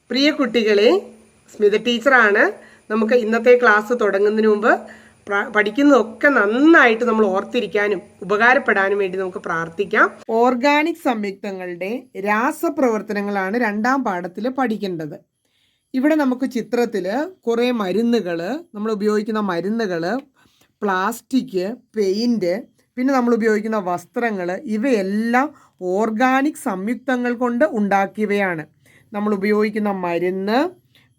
പ്രിയ കുട്ടികളെ, സ്മിത ടീച്ചറാണ്. നമുക്ക് ഇന്നത്തെ ക്ലാസ് തുടങ്ങുന്നതിന് മുമ്പ് പഠിക്കുന്നതൊക്കെ നന്നായിട്ട് നമ്മൾ ഓർത്തിരിക്കാനും ഉപകാരപ്പെടാനും വേണ്ടി നമുക്ക് പ്രാർത്ഥിക്കാം. ഓർഗാനിക് സംയുക്തങ്ങളുടെ രാസപ്രവർത്തനങ്ങളാണ് രണ്ടാം പാഠത്തിൽ പഠിക്കേണ്ടത്. ഇവിടെ നമുക്ക് ചിത്രത്തിൽ കുറേ മരുന്നുകൾ, നമ്മൾ ഉപയോഗിക്കുന്ന മരുന്നുകൾ, പ്ലാസ്റ്റിക്, പെയിൻറ്റ്, പിന്നെ നമ്മൾ ഉപയോഗിക്കുന്ന വസ്ത്രങ്ങൾ, ഇവയെല്ലാം ഓർഗാനിക് സംയുക്തങ്ങൾ കൊണ്ട് ഉണ്ടാക്കിയവയാണ്. നമ്മൾ ഉപയോഗിക്കുന്ന മരുന്ന്,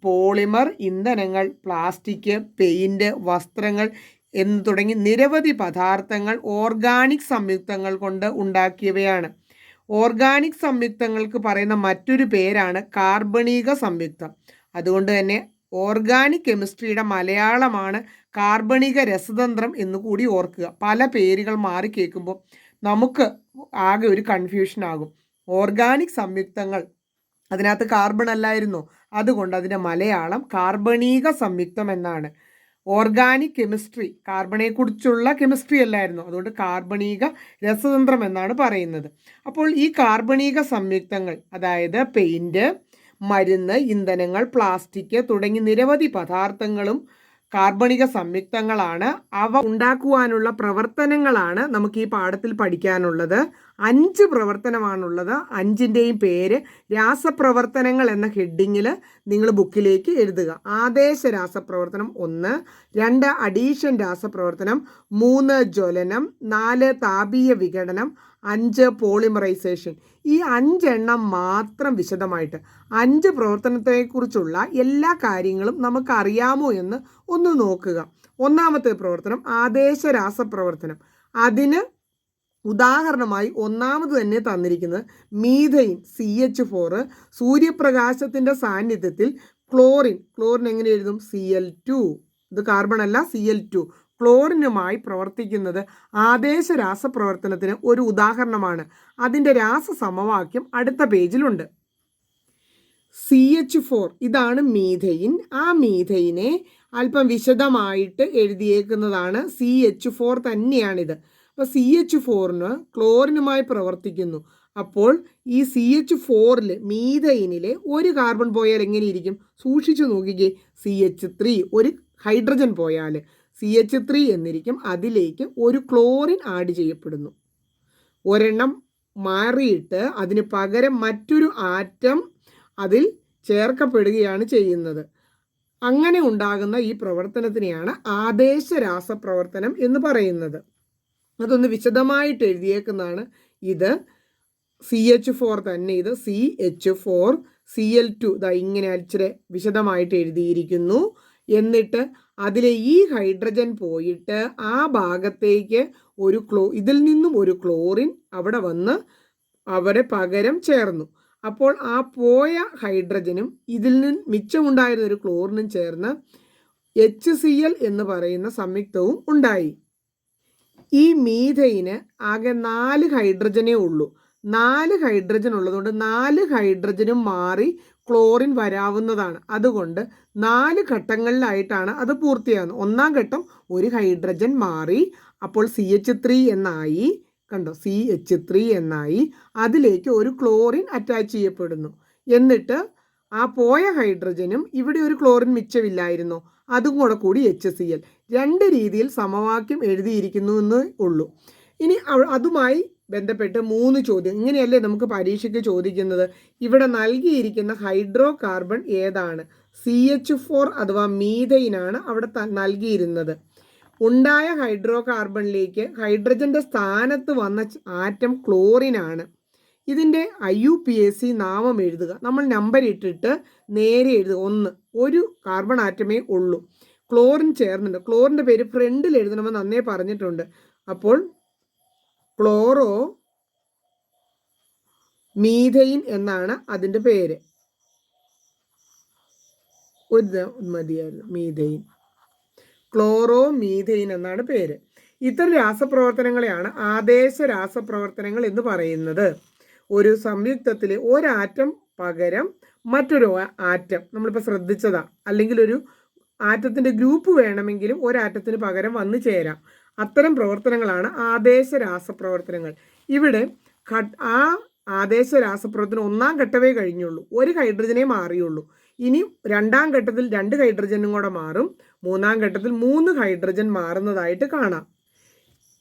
പോളിമർ, ഇന്ധനങ്ങൾ, പ്ലാസ്റ്റിക്, പെയിൻറ്റ്, വസ്ത്രങ്ങൾ എന്ന് തുടങ്ങി നിരവധി പദാർത്ഥങ്ങൾ ഓർഗാനിക് സംയുക്തങ്ങൾ കൊണ്ട് ഉണ്ടാക്കിയവയാണ്. ഓർഗാനിക് സംയുക്തങ്ങൾക്ക് പറയുന്ന മറ്റൊരു പേരാണ് കാർബണീക സംയുക്തം. അതുകൊണ്ട് തന്നെ ഓർഗാനിക് കെമിസ്ട്രിയുടെ മലയാളമാണ് കാർബണിക രസതന്ത്രം എന്നുകൂടി ഓർക്കുക. പല പേരുകൾ മാറി കേൾക്കുമ്പോൾ നമുക്ക് ആകെ ഒരു കൺഫ്യൂഷൻ ആകും. ഓർഗാനിക് സംയുക്തങ്ങൾ, അതിനകത്ത് കാർബൺ അല്ലായിരുന്നോ? അതുകൊണ്ട് അതിൻ്റെ മലയാളം കാർബണീക സംയുക്തം എന്നാണ്. ഓർഗാനിക് കെമിസ്ട്രി, കാർബണയെക്കുറിച്ചുള്ള കെമിസ്ട്രി അല്ലായിരുന്നു, അതുകൊണ്ട് കാർബണീക രസതന്ത്രം എന്നാണ് പറയുന്നത്. അപ്പോൾ ഈ കാർബണീക സംയുക്തങ്ങൾ, അതായത് പെയിൻറ്റ്, മരുന്ന്, ഇന്ധനങ്ങൾ, പ്ലാസ്റ്റിക് തുടങ്ങി നിരവധി പദാർത്ഥങ്ങളും കാർബണിക സംയുക്തങ്ങളാണ്. അവ ഉണ്ടാക്കുവാനുള്ള പ്രവർത്തനങ്ങളാണ് നമുക്ക് ഈ പാഠത്തിൽ പഠിക്കാനുള്ളത്. 5 പ്രവർത്തനമാണുള്ളത്. 5ൻ്റെയും പേര് രാസപ്രവർത്തനങ്ങൾ എന്ന ഹെഡിങ്ങിൽ നിങ്ങൾ ബുക്കിലേക്ക് എഴുതുക. ആദേശ രാസപ്രവർത്തനം 1, 2 അഡീഷൻ രാസപ്രവർത്തനം, 3 ജ്വലനം, 4 താപീയ വിഘടനം, 5 പോളിമറൈസേഷൻ. ഈ 5 എണ്ണം മാത്രം വിശദമായിട്ട് 5 പ്രവർത്തനത്തെക്കുറിച്ചുള്ള എല്ലാ കാര്യങ്ങളും നമുക്ക് അറിയാമോ എന്ന് ഒന്ന് നോക്കുക. ഒന്നാമത്തെ പ്രവർത്തനം ആദേശ രാസപ്രവർത്തനം. അതിന് ഉദാഹരണമായി ഒന്നാമത് തന്നെ തന്നിരിക്കുന്നത് മീഥൈൻ CH4, സൂര്യപ്രകാശത്തിൻ്റെ സാന്നിധ്യത്തിൽ ക്ലോറിൻ എങ്ങനെ എഴുതും? Cl2. ഇത് കാർബൺ അല്ല, Cl2. ക്ലോറിനുമായി പ്രവർത്തിക്കുന്നത് ആദേശ രാസപ്രവർത്തനത്തിന് ഒരു ഉദാഹരണമാണ്. അതിൻ്റെ രാസസമവാക്യം അടുത്ത പേജിലുണ്ട്. CH4 ഇതാണ് മീഥൈൻ. ആ മീഥൈനെ അല്പം വിശദമായിട്ട് എഴുതിയേക്കുന്നതാണ്. CH4 തന്നെയാണിത്. അപ്പോൾ CH4 ക്ലോറിനുമായി പ്രവർത്തിക്കുന്നു. അപ്പോൾ ഈ CH4 മീഥൈനിലെ ഒരു കാർബൺ പോയാൽ എങ്ങനെയിരിക്കും? സൂക്ഷിച്ചു നോക്കിക്കേ. CH3 ഒരു ഹൈഡ്രജൻ പോയാൽ CH3 എന്നിരിക്കും. അതിലേക്ക് ഒരു ക്ലോറിൻ ആഡ് ചെയ്യപ്പെടുന്നു. ഒരെണ്ണം മാറിയിട്ട് അതിന് പകരം മറ്റൊരു ആറ്റം അതിൽ ചേർക്കപ്പെടുകയാണ് ചെയ്യുന്നത്. അങ്ങനെ ഉണ്ടാകുന്ന ഈ പ്രവർത്തനത്തിനെയാണ് ആദേശ രാസപ്രവർത്തനം എന്ന് പറയുന്നത്. അതൊന്ന് വിശദമായിട്ട് എഴുതിയേക്കുന്നതാണ്. ഇത് CH4 തന്നെ. ഇത് CH4, Cl2 ഇതാ ഇങ്ങനെ ഇച്ചിരി വിശദമായിട്ട് എഴുതിയിരിക്കുന്നു. എന്നിട്ട് അതിലെ ഈ ഹൈഡ്രജൻ പോയിട്ട് ആ ഭാഗത്തേക്ക് ഇതിൽ നിന്നും ഒരു ക്ലോറിൻ അവിടെ വന്ന് അവിടെ പകരം ചേർന്നു. അപ്പോൾ ആ പോയ ഹൈഡ്രജനും ഇതിൽ നിന്ന് മിച്ചമുണ്ടായിരുന്ന ഒരു ക്ലോറിനും ചേർന്ന് HCl എന്ന് പറയുന്ന സംയുക്തവും ഉണ്ടായി. ഈ മീഥൈന് ആകെ 4 ഹൈഡ്രജനേ ഉള്ളൂ. 4 ഹൈഡ്രജൻ ഉള്ളതുകൊണ്ട് 4 ഹൈഡ്രജനും മാറി ക്ലോറിൻ വരാവുന്നതാണ്. അതുകൊണ്ട് 4 ഘട്ടങ്ങളിലായിട്ടാണ് അത് പൂർത്തിയാകുന്നത്. ഒന്നാം ഘട്ടം ഒരു ഹൈഡ്രജൻ മാറി, അപ്പോൾ CH3 എന്നായി. കണ്ടോ? CH3 എന്നായി. അതിലേക്ക് ഒരു ക്ലോറിൻ അറ്റാച്ച് ചെയ്യപ്പെടുന്നു. എന്നിട്ട് ആ പോയ ഹൈഡ്രജനും ഇവിടെ ഒരു ക്ലോറിൻ മിച്ചമില്ലായിരുന്നോ? അതും കൂടി HCl. 2 രീതിയിൽ സമവാക്യം എഴുതിയിരിക്കുന്നു എന്നേ ഉള്ളൂ. ഇനി അതുമായി ബന്ധപ്പെട്ട് 3 ചോദ്യം. ഇങ്ങനെയല്ലേ നമുക്ക് പരീക്ഷയ്ക്ക് ചോദിക്കുന്നത്. ഇവിടെ നൽകിയിരിക്കുന്ന ഹൈഡ്രോ കാർബൺ ഏതാണ്? CH4 അഥവാ മീഥൈനാണ് അവിടെ നൽകിയിരുന്നത്. ഉണ്ടായ ഹൈഡ്രോ കാർബണിലേക്ക് ഹൈഡ്രജൻ്റെ സ്ഥാനത്ത് വന്ന ആറ്റം ക്ലോറിനാണ്. ഇതിൻ്റെ IUPAC നാമം എഴുതുക. നമ്മൾ നമ്പർ ഇട്ടിട്ട് നേരെ എഴുതുക. 1. ഒരു കാർബൺ ആറ്റമേ ഉള്ളൂ. ക്ലോറിൻ ചേർന്നുണ്ട്. ക്ലോറിൻ്റെ പേര് ഫ്രണ്ടിൽ എഴുതണമെന്ന് അന്നേ പറഞ്ഞിട്ടുണ്ട്. അപ്പോൾ ക്ലോറോ മീഥൈൻ എന്നാണ് അതിൻ്റെ പേര്. ഒരു മതിയായിരുന്നു, മീഥൈൻ. ക്ലോറോ മീഥൈൻ എന്നാണ് പേര്. ഇത്തരം രാസപ്രവർത്തനങ്ങളെയാണ് ആദേശ രാസപ്രവർത്തനങ്ങൾ എന്ന് പറയുന്നത്. ഒരു സംയുക്തത്തിൽ ഒരാറ്റം പകരം മറ്റൊരു ആറ്റം, നമ്മളിപ്പോൾ ശ്രദ്ധിച്ചതാ. അല്ലെങ്കിൽ ഒരു ആറ്റത്തിൻ്റെ ഗ്രൂപ്പ് വേണമെങ്കിലും ഒരാറ്റത്തിന് പകരം വന്നു ചേരാം. അത്തരം പ്രവർത്തനങ്ങളാണ് ആദേശ രാസപ്രവർത്തനങ്ങൾ. ഇവിടെ ആ ആദേശ രാസപ്രവർത്തനം ഒന്നാം ഘട്ടമേ കഴിഞ്ഞുള്ളൂ, ഒരു ഹൈഡ്രജനേ മാറിയുള്ളൂ. ഇനി രണ്ടാം ഘട്ടത്തിൽ 2 ഹൈഡ്രജനും കൂടെ മാറും, മൂന്നാം ഘട്ടത്തിൽ 3 ഹൈഡ്രജൻ മാറുന്നതായിട്ട് കാണാം.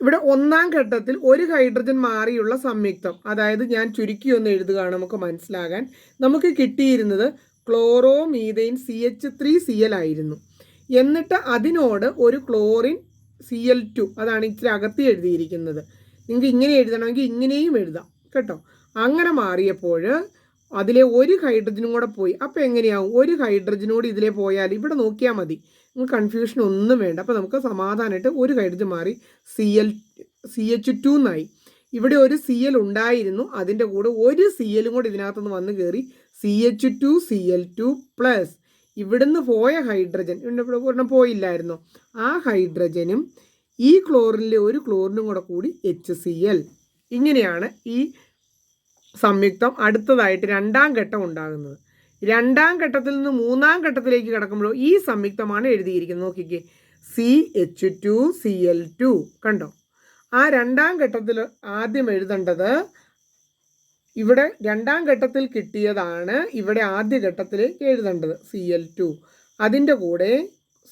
ഇവിടെ ഒന്നാം ഘട്ടത്തിൽ ഒരു ഹൈഡ്രജൻ മാറിയുള്ള സംയുക്തം, അതായത് ഞാൻ ചുരുക്കി ഒന്ന് എഴുതുകയാണ് നമുക്ക് മനസ്സിലാകാൻ. നമുക്ക് കിട്ടിയിരുന്നത് ക്ലോറോമീഥൈൻ CH3Cl ആയിരുന്നു. എന്നിട്ട് അതിനോട് ഒരു ക്ലോറിൻ Cl2, അതാണ് ഇച്ചിരി അകത്തി എഴുതിയിരിക്കുന്നത്. നിങ്ങൾക്ക് ഇങ്ങനെ എഴുതണമെങ്കിൽ ഇങ്ങനെയും എഴുതാം കേട്ടോ. അങ്ങനെ മാറിയപ്പോൾ അതിലെ ഒരു ഹൈഡ്രജനും കൂടെ പോയി. അപ്പോൾ എങ്ങനെയാവും? ഒരു ഹൈഡ്രജനോട് ഇതിലെ പോയാൽ ഇവിടെ നോക്കിയാൽ മതി, നിങ്ങൾക്ക് കൺഫ്യൂഷൻ ഒന്നും വേണ്ട. അപ്പോൾ നമുക്ക് സമാധാനമായിട്ട് ഒരു ഹൈഡ്രജൻ മാറി CH2 എന്നായി. ഇവിടെ ഒരു Cl ഉണ്ടായിരുന്നു, അതിൻ്റെ കൂടെ ഒരു Cl കൂടെ ഇതിനകത്തുനിന്ന് വന്ന് കയറി CH2Cl2 പ്ലസ് ഇവിടുന്ന് പോയ ഹൈഡ്രജൻ, ഇവിടെ പോയില്ലായിരുന്നോ, ആ ഹൈഡ്രജനും ഈ ക്ലോറിനിലെ ഒരു ക്ലോറിനും കൂടി HCl. ഇങ്ങനെയാണ് ഈ സംയുക്തം അടുത്തതായിട്ട് രണ്ടാം ഘട്ടം ഉണ്ടാകുന്നത്. രണ്ടാം ഘട്ടത്തിൽ നിന്ന് മൂന്നാം ഘട്ടത്തിലേക്ക് കടക്കുമ്പോൾ ഈ സംയുക്തമാണ് എഴുതിയിരിക്കുന്നത്. നോക്കിക്കേ, CH2Cl2 കണ്ടോ. ആ രണ്ടാം ഘട്ടത്തിൽ ആദ്യം എഴുതേണ്ടത് ഇവിടെ രണ്ടാം ഘട്ടത്തിൽ കിട്ടിയതാണ് ഇവിടെ ആദ്യ ഘട്ടത്തിലേക്ക് എഴുതേണ്ടത് Cl2. അതിൻ്റെ കൂടെ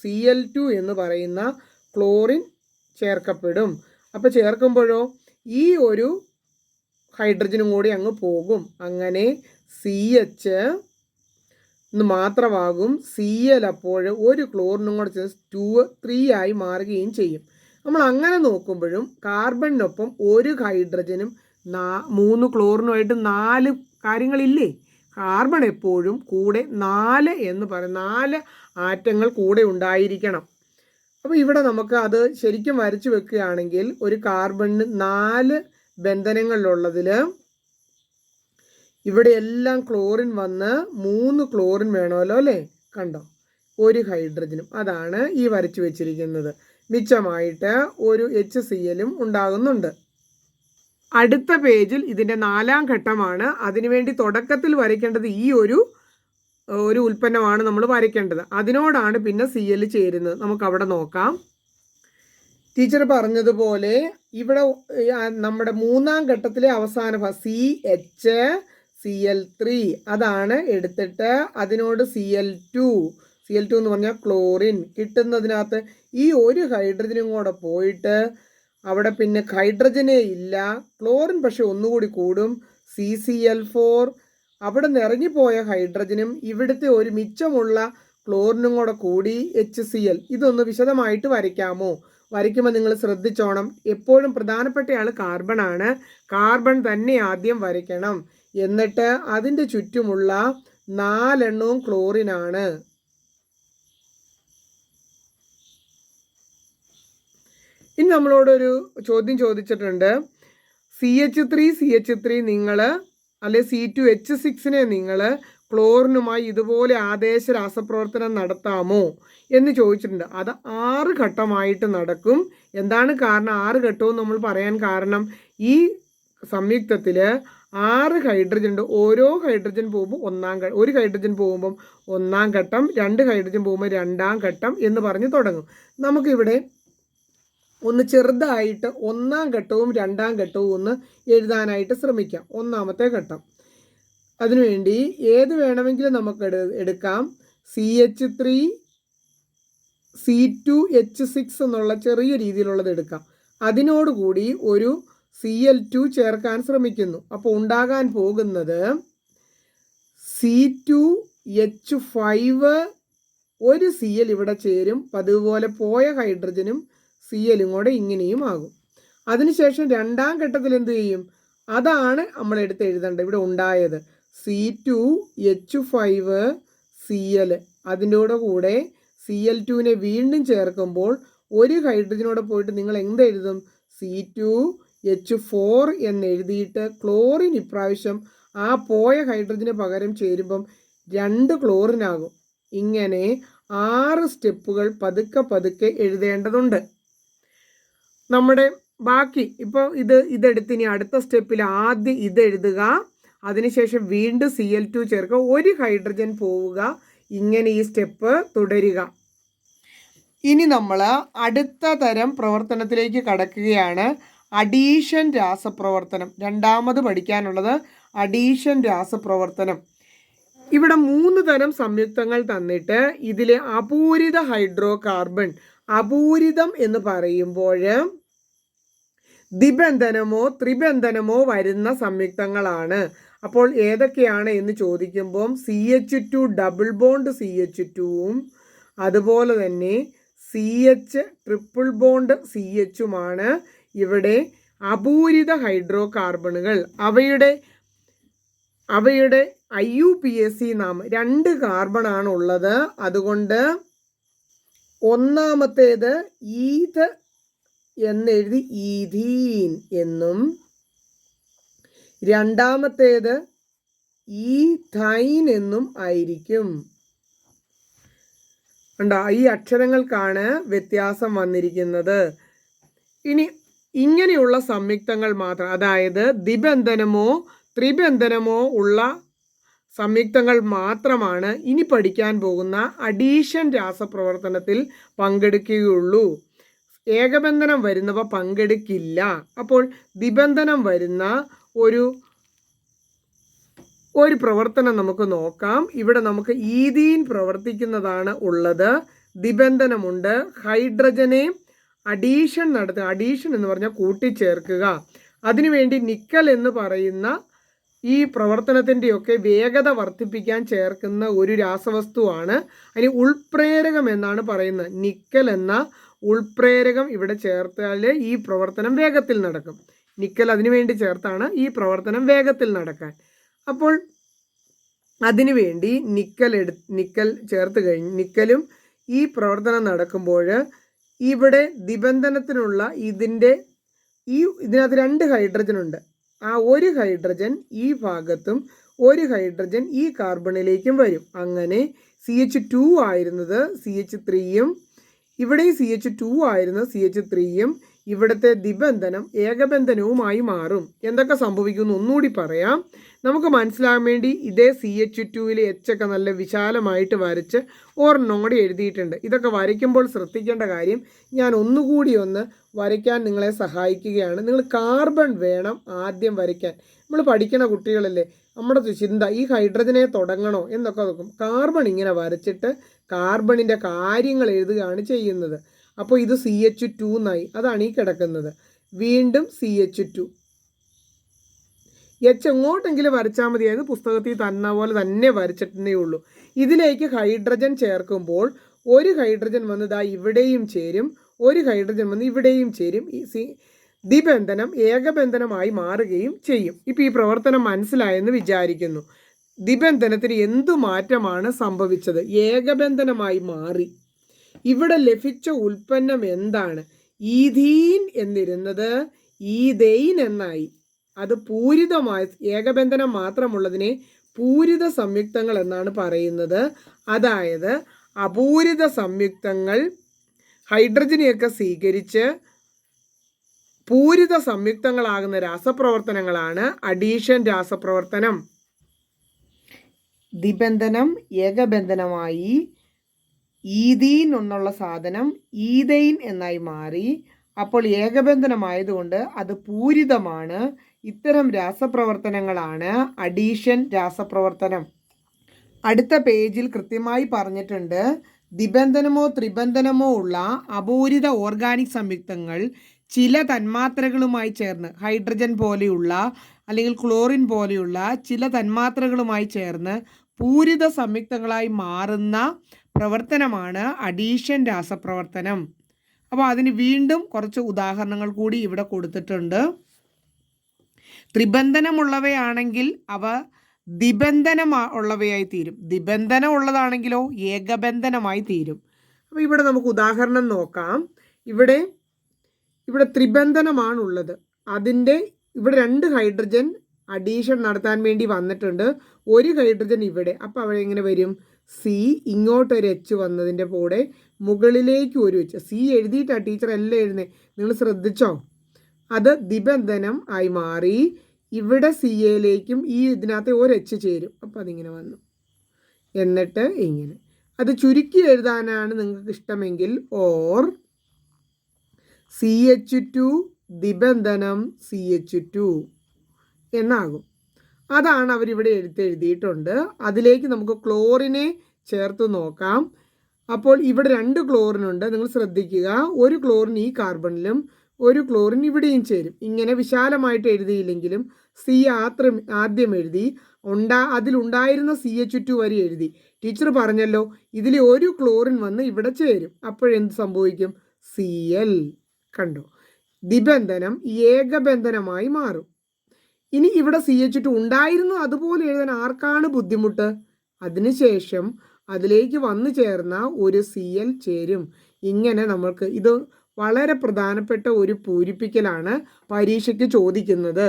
Cl2 എന്ന് പറയുന്ന ക്ലോറിൻ ചേർക്കപ്പെടും. അപ്പോൾ ചേർക്കുമ്പോഴോ ഈ ഒരു ഹൈഡ്രജനും കൂടി അങ്ങ് പോകും. അങ്ങനെ CH മാത്രമാകും. Cl അപ്പോൾ ഒരു ക്ലോറിനും കൂടെ ചേർന്ന് 3 ആയി മാറുകയും ചെയ്യും. നമ്മൾ അങ്ങനെ നോക്കുമ്പോഴും കാർബണിനൊപ്പം ഒരു ഹൈഡ്രജനും 3 ക്ലോറിനുമായിട്ട് 4 കാര്യങ്ങളില്ലേ. കാർബൺ എപ്പോഴും കൂടെ 4 എന്ന് പറയും, 4 ആറ്റങ്ങൾ കൂടെ ഉണ്ടായിരിക്കണം. അപ്പോൾ ഇവിടെ നമുക്ക് അത് ശരിക്കും വരച്ചു വെക്കുകയാണെങ്കിൽ ഒരു കാർബണിന് 4 ബന്ധനങ്ങളിലുള്ളതിൽ ഇവിടെ എല്ലാം ക്ലോറിൻ വന്ന് 3 ക്ലോറിൻ വേണമല്ലോ അല്ലേ, കണ്ടോ, ഒരു ഹൈഡ്രജനും. അതാണ് ഈ വരച്ചു വെച്ചിരിക്കുന്നത്. മിച്ചമായിട്ട് ഒരു HClഉം ഉണ്ടാകുന്നുണ്ട്. അടുത്ത പേജിൽ ഇതിൻ്റെ 4ാം ഘട്ടമാണ്. അതിനുവേണ്ടി തുടക്കത്തിൽ വരയ്ക്കേണ്ടത് ഈ ഒരു ഉൽപ്പന്നമാണ് നമ്മൾ വരയ്ക്കേണ്ടത്. അതിനോടാണ് പിന്നെ Cl ചേരുന്നത്. നമുക്കവിടെ നോക്കാം. ടീച്ചർ പറഞ്ഞതുപോലെ ഇവിടെ നമ്മുടെ 3ാം ഘട്ടത്തിലെ അവസാന CHCl3 അതാണ് എടുത്തിട്ട് അതിനോട് Cl2 എന്ന് പറഞ്ഞാൽ ക്ലോറിൻ കിട്ടുന്നതിനകത്ത് ഈ ഒരു ഹൈഡ്രജനും കൂടെ പോയിട്ട് അവിടെ പിന്നെ ഹൈഡ്രജനേ ഇല്ല, ക്ലോറിൻ പക്ഷെ ഒന്നുകൂടി കൂടും, CCl4. അവിടെ നിന്ന് ഇറങ്ങിപ്പോയ ഹൈഡ്രജനും ഇവിടുത്തെ ഒരു മിച്ചമുള്ള ക്ലോറിനും കൂടി HCl. ഇതൊന്ന് വിശദമായിട്ട് വരയ്ക്കാമോ? വരയ്ക്കുമ്പോൾ നിങ്ങൾ ശ്രദ്ധിച്ചോണം, എപ്പോഴും പ്രധാനപ്പെട്ടയാൾ കാർബണാണ്. കാർബൺ തന്നെ ആദ്യം വരയ്ക്കണം. എന്നിട്ട് അതിൻ്റെ ചുറ്റുമുള്ള 4 എണ്ണവും ക്ലോറിനാണ്. ഇനി നമ്മളോടൊരു ചോദ്യം ചോദിച്ചിട്ടുണ്ട്. CH3 നിങ്ങൾ അല്ലെ C2H6 നിങ്ങൾ ക്ലോറിനുമായി ഇതുപോലെ ആദേശ രാസപ്രവർത്തനം നടത്താമോ എന്ന് ചോദിച്ചിട്ടുണ്ട്. അത് 6 ഘട്ടമായിട്ട് നടക്കും. എന്താണ് കാരണം 6 ഘട്ടവും നമ്മൾ പറയാൻ കാരണം, ഈ സംയുക്തത്തിൽ 6 ഹൈഡ്രജൻ ഉണ്ട്. ഓരോ ഹൈഡ്രജൻ പോകുമ്പോൾ ഒരു ഹൈഡ്രജൻ പോകുമ്പം 1ാം ഘട്ടം, 2 ഹൈഡ്രജൻ പോകുമ്പോൾ 2ാം ഘട്ടം എന്ന് പറഞ്ഞ് തുടങ്ങും. നമുക്കിവിടെ ഒന്ന് ചെറുതായിട്ട് 1ാം ഘട്ടവും 2ാം ഘട്ടവും ഒന്ന് എഴുതാനായിട്ട് ശ്രമിക്കാം. 1ാമത്തെ ഘട്ടം, അതിനുവേണ്ടി ഏത് വേണമെങ്കിലും നമുക്ക് എടുക്കാം. CH3 C2H6 എന്നുള്ള ചെറിയ രീതിയിലുള്ളത് എടുക്കാം. അതിനോടുകൂടി ഒരു Cl2 ചേർക്കാൻ ശ്രമിക്കുന്നു. അപ്പോൾ ഉണ്ടാകാൻ പോകുന്നത് C2H5, ഒരു Cl ഇവിടെ ചേരും, പതിവുപോലെ പോയ ഹൈഡ്രജനും Clഉം കൂടെ ഇങ്ങനെയും ആകും. അതിനുശേഷം 2ാം ഘട്ടത്തിൽ എന്ത് ചെയ്യും? അതാണ് നമ്മൾ എടുത്ത് എഴുതേണ്ടത്. ഇവിടെ ഉണ്ടായത് C2H5Cl, അതിൻ്റെ കൂടെ Cl2നെ വീണ്ടും ചേർക്കുമ്പോൾ ഒരു ഹൈഡ്രജനോടെ പോയിട്ട് നിങ്ങൾ എന്തെഴുതും? C2H4 എന്ന് എഴുതിയിട്ട് ക്ലോറിൻ ഇപ്രാവശ്യം ആ പോയ ഹൈഡ്രജന് പകരം ചേരുമ്പം 2 ക്ലോറിനാകും. ഇങ്ങനെ 6 സ്റ്റെപ്പുകൾ പതുക്കെ എഴുതേണ്ടതുണ്ട്. നമ്മുടെ ബാക്കി ഇപ്പോൾ ഇതെടുത്തിനി അടുത്ത സ്റ്റെപ്പിൽ ആദ്യം ഇതെഴുതുക, അതിനുശേഷം വീണ്ടും Cl2 ചേർക്കുക, ഒരു ഹൈഡ്രജൻ പോവുക, ഇങ്ങനെ ഈ സ്റ്റെപ്പ് തുടരുക. ഇനി നമ്മൾ അടുത്ത തരം പ്രവർത്തനത്തിലേക്ക് കടക്കുകയാണ്. അഡീഷൻ രാസപ്രവർത്തനം. രണ്ടാമത് പഠിക്കാനുള്ളത് അഡീഷൻ രാസപ്രവർത്തനം. ഇവിടെ 3 തരം സംയുക്തങ്ങൾ തന്നിട്ട് ഇതിലെ അപൂരിത ഹൈഡ്രോ കാർബൺ, അപൂരിതം എന്ന് പറയുമ്പോൾ ദ്വിബന്ധനമോ ത്രിബന്ധനമോ വരുന്ന സംയുക്തങ്ങളാണ്. അപ്പോൾ ഏതൊക്കെയാണ് എന്ന് ചോദിക്കുമ്പം CH2 ഡബിൾ ബോണ്ട് CH2ഉം അതുപോലെ തന്നെ CH ട്രിപ്പിൾ ബോണ്ട് CHുമാണ് ഇവിടെ അപൂരിത ഹൈഡ്രോ കാർബണുകൾ. അവയുടെ IUPAC നാമം 2 കാർബണാണ് ഉള്ളത്. അതുകൊണ്ട് ഒന്നാമത്തേത് ഈത് എന്നെഴുതി ഈഥീൻ എന്നും, രണ്ടാമത്തേത് ഈഥൈൻ എന്നും ആയിരിക്കും. കണ്ടോ, ഈ അക്ഷരങ്ങൾക്കാണ് വ്യത്യാസം വന്നിരിക്കുന്നത്. ഇനി ഇങ്ങനെയുള്ള സംയുക്തങ്ങൾ മാത്രം, അതായത് ദ്വിബന്ധനമോ ത്രിബന്ധനമോ ഉള്ള സംയുക്തങ്ങൾ മാത്രമാണ് ഇനി പഠിക്കാൻ പോകുന്ന അഡീഷൻ രാസപ്രവർത്തനത്തിൽ പങ്കെടുക്കുകയുള്ളൂ. ഏകബന്ധനം വരുന്നവ പങ്കെടുക്കില്ല. അപ്പോൾ ദ്വിബന്ധനം വരുന്ന ഒരു പ്രവർത്തനം നമുക്ക് നോക്കാം. ഇവിടെ നമുക്ക് ഈഥീൻ പ്രവർത്തിക്കുന്നതാണ് ഉള്ളത്. ദ്വിബന്ധനമുണ്ട്. ഹൈഡ്രജനെ അഡീഷൻ നടത്തുക. അഡീഷൻ എന്ന് പറഞ്ഞാൽ കൂട്ടിച്ചേർക്കുക. അതിനുവേണ്ടി നിക്കൽ എന്ന് പറയുന്ന ഈ പ്രവർത്തനത്തിൻ്റെയൊക്കെ വേഗത വർദ്ധിപ്പിക്കാൻ ചേർക്കുന്ന ഒരു രാസവസ്തുവാണ്. അതിന് ഉൾപ്രേരകം എന്നാണ് പറയുന്നത്. നിക്കൽ എന്ന ഉൾപ്രേരകം ഇവിടെ ചേർത്താൽ ഈ പ്രവർത്തനം വേഗത്തിൽ നടക്കും. നിക്കൽ അതിനുവേണ്ടി ചേർത്താണ് ഈ പ്രവർത്തനം വേഗത്തിൽ നടക്കാൻ. അപ്പോൾ അതിനുവേണ്ടി നിക്കൽ ചേർത്ത് കഴിഞ്ഞ് നിക്കലും ഈ പ്രവർത്തനം നടക്കുമ്പോൾ ഇവിടെ ദ്വിബന്ധനത്തിനുള്ള ഇതിനകത്ത് 2 ഹൈഡ്രജൻ ഉണ്ട്. ആ ഒരു ഹൈഡ്രജൻ ഈ ഭാഗത്തും ഒരു ഹൈഡ്രജൻ ഈ കാർബണിലേക്കും വരും. അങ്ങനെ CH2 ആയിരുന്നത് CH3യും ഇവിടെ CH2 ആയിരുന്ന CH3യും ഇവിടുത്തെ ദ്വിബന്ധനം ഏകബന്ധനവുമായി മാറും. എന്തൊക്കെ സംഭവിക്കുമെന്ന് ഒന്നുകൂടി പറയാം നമുക്ക് മനസ്സിലാകാൻ വേണ്ടി. ഇതേ CH2ൽ ഒക്കെ നല്ല വിശാലമായിട്ട് വരച്ച് ഒരെണ്ണോടെ എഴുതിയിട്ടുണ്ട്. ഇതൊക്കെ വരയ്ക്കുമ്പോൾ ശ്രദ്ധിക്കേണ്ട കാര്യം, ഞാൻ ഒന്നുകൂടി വരയ്ക്കാൻ നിങ്ങളെ സഹായിക്കുകയാണ്. നിങ്ങൾ കാർബൺ വേണം ആദ്യം വരയ്ക്കാൻ. നമ്മൾ പഠിക്കണ കുട്ടികളല്ലേ, നമ്മുടെ ചിന്ത ഈ ഹൈഡ്രജനെ തുടങ്ങണോ എന്നൊക്കെ നോക്കും. കാർബൺ ഇങ്ങനെ വരച്ചിട്ട് കാർബണിൻ്റെ കാര്യങ്ങൾ എഴുതുകയാണ് ചെയ്യുന്നത്. അപ്പോൾ ഇത് CH2 എന്നായി. അതാണ് ഈ കിടക്കുന്നത്. വീണ്ടും CH2 എങ്ങോട്ടെങ്കിലും വരച്ചാൽ മതിയായത്. പുസ്തകത്തിൽ തന്ന പോലെ തന്നെ വരച്ചിട്ടേ ഉള്ളൂ. ഇതിലേക്ക് ഹൈഡ്രജൻ ചേർക്കുമ്പോൾ ഒരു ഹൈഡ്രജൻ വന്ന് ദാ ഇവിടെയും ചേരും, ഒരു ഹൈഡ്രജൻ വന്ന് ഇവിടെയും ചേരും. ഈ ദ്വിബന്ധനം ഏകബന്ധനമായി മാറുകയും ചെയ്യും. ഇപ്പോൾ ഈ പ്രവർത്തനം മനസ്സിലായെന്ന് വിചാരിക്കുന്നു. ദ്വിബന്ധനത്തിന് എന്തു മാറ്റമാണ് സംഭവിച്ചത്? ഏകബന്ധനമായി മാറി. ഇവിടെ ലഭിച്ച ഉൽപ്പന്നം എന്താണ്? ഈഥീൻ എന്നിരുന്നത് ഈഥെയിൻ എന്നായി. അത് പൂരിതമായ ഏകബന്ധനം മാത്രമുള്ളതിനെ പൂരിത സംയുക്തങ്ങൾ എന്നാണ് പറയുന്നത്. അതായത് അപൂരിത സംയുക്തങ്ങൾ ഹൈഡ്രജനെയൊക്കെ സ്വീകരിച്ച് പൂരിത സംയുക്തങ്ങളാകുന്ന രാസപ്രവർത്തനങ്ങളാണ് അഡീഷൻ രാസപ്രവർത്തനം. ദ്വിബന്ധനം ഏകബന്ധനമായി ഈഥീൻ എന്നുള്ള സാധനം ഈഥെയിൻ എന്നായി മാറി. അപ്പോൾ ഏകബന്ധനമായതുകൊണ്ട് അത് പൂരിതമാണ്. ഇത്തരം രാസപ്രവർത്തനങ്ങളാണ് അഡീഷൻ രാസപ്രവർത്തനം. അടുത്ത പേജിൽ കൃത്യമായി പറഞ്ഞിട്ടുണ്ട്, ദ്വിബന്ധനമോ ത്രിബന്ധനമോ ഉള്ള അപൂരിത ഓർഗാനിക് സംയുക്തങ്ങൾ ചില തന്മാത്രകളുമായി ചേർന്ന്, ഹൈഡ്രജൻ പോലെയുള്ള അല്ലെങ്കിൽ ക്ലോറിൻ പോലെയുള്ള ചില തന്മാത്രകളുമായി ചേർന്ന് പൂരിത സംയുക്തങ്ങളായി മാറുന്ന പ്രവർത്തനമാണ് അഡീഷൻ രാസപ്രവർത്തനം. അപ്പോൾ അതിന് വീണ്ടും കുറച്ച് ഉദാഹരണങ്ങൾ കൂടി ഇവിടെ കൊടുത്തിട്ടുണ്ട്. ത്രിബന്ധനമുള്ളവയാണെങ്കിൽ അവ ദ്വിബന്ധനം ഉള്ളവയായി തീരും. ദ്വിബന്ധനം ഉള്ളതാണെങ്കിലോ ഏകബന്ധനമായി തീരും. അപ്പോൾ ഇവിടെ നമുക്ക് ഉദാഹരണം നോക്കാം. ഇവിടെ ത്രിബന്ധനമാണുള്ളത്. അതിൻ്റെ ഇവിടെ 2 ഹൈഡ്രജൻ അഡീഷൻ നടത്താൻ വേണ്ടി വന്നിട്ടുണ്ട്. ഒരു ഹൈഡ്രജൻ ഇവിടെ. അപ്പോൾ അവിടെ എങ്ങനെ വരും? സി ഇങ്ങോട്ടൊരു എച്ച് വന്നതിൻ്റെ കൂടെ മുകളിലേക്ക് ഒരു എച്ച്. സി എഴുതിയിട്ടാണ് ടീച്ചർ എല്ലാം എഴുതുന്നത്, നിങ്ങൾ ശ്രദ്ധിച്ചോ? അത് ദ്വിബന്ധനം ആയി മാറി. ഇവിടെ സി എയിലേക്കും ഈ ഇതിനകത്ത് ഒരു എച്ച് ചേരും. അപ്പം അതിങ്ങനെ വന്നു. എന്നിട്ട് ഇങ്ങനെ അത് ചുരുക്കി എഴുതാനാണ് നിങ്ങൾക്ക് ഇഷ്ടമെങ്കിൽ ഓർ CH2 ദ്വിബന്ധനം CH2 എന്നാകും. അതാണ് അവരിവിടെ എഴുതിയിട്ടുണ്ട്. അതിലേക്ക് നമുക്ക് ക്ലോറിനെ ചേർത്ത് നോക്കാം. അപ്പോൾ ഇവിടെ 2 ക്ലോറിനുണ്ട്. നിങ്ങൾ ശ്രദ്ധിക്കുക, ഒരു ക്ലോറിൻ ഈ കാർബണിലും ഒരു ക്ലോറിൻ ഇവിടെയും ചേരും. ഇങ്ങനെ വിശാലമായിട്ട് എഴുതിയില്ലെങ്കിലും സി ആദ്യം എഴുതി, അതിലുണ്ടായിരുന്ന CH2 വരെ എഴുതി. ടീച്ചർ പറഞ്ഞല്ലോ ഇതിൽ ഒരു ക്ലോറിൻ വന്ന് ഇവിടെ ചേരും. അപ്പോഴെന്ത് സംഭവിക്കും? Cl. കണ്ടോ, ദ്വിബന്ധനം ഏകബന്ധനമായി മാറും. ഇനി ഇവിടെ CH2 ഉണ്ടായിരുന്നു അതുപോലെ എഴുതാൻ ആർക്കാണ് ബുദ്ധിമുട്ട്? അതിനുശേഷം അതിലേക്ക് വന്നു ചേർന്ന ഒരു Cl ചേരും. ഇങ്ങനെ നമ്മൾക്ക് ഇത് വളരെ പ്രധാനപ്പെട്ട ഒരു പൂരിപ്പിക്കലാണ് പരീക്ഷയ്ക്ക് ചോദിക്കുന്നത്.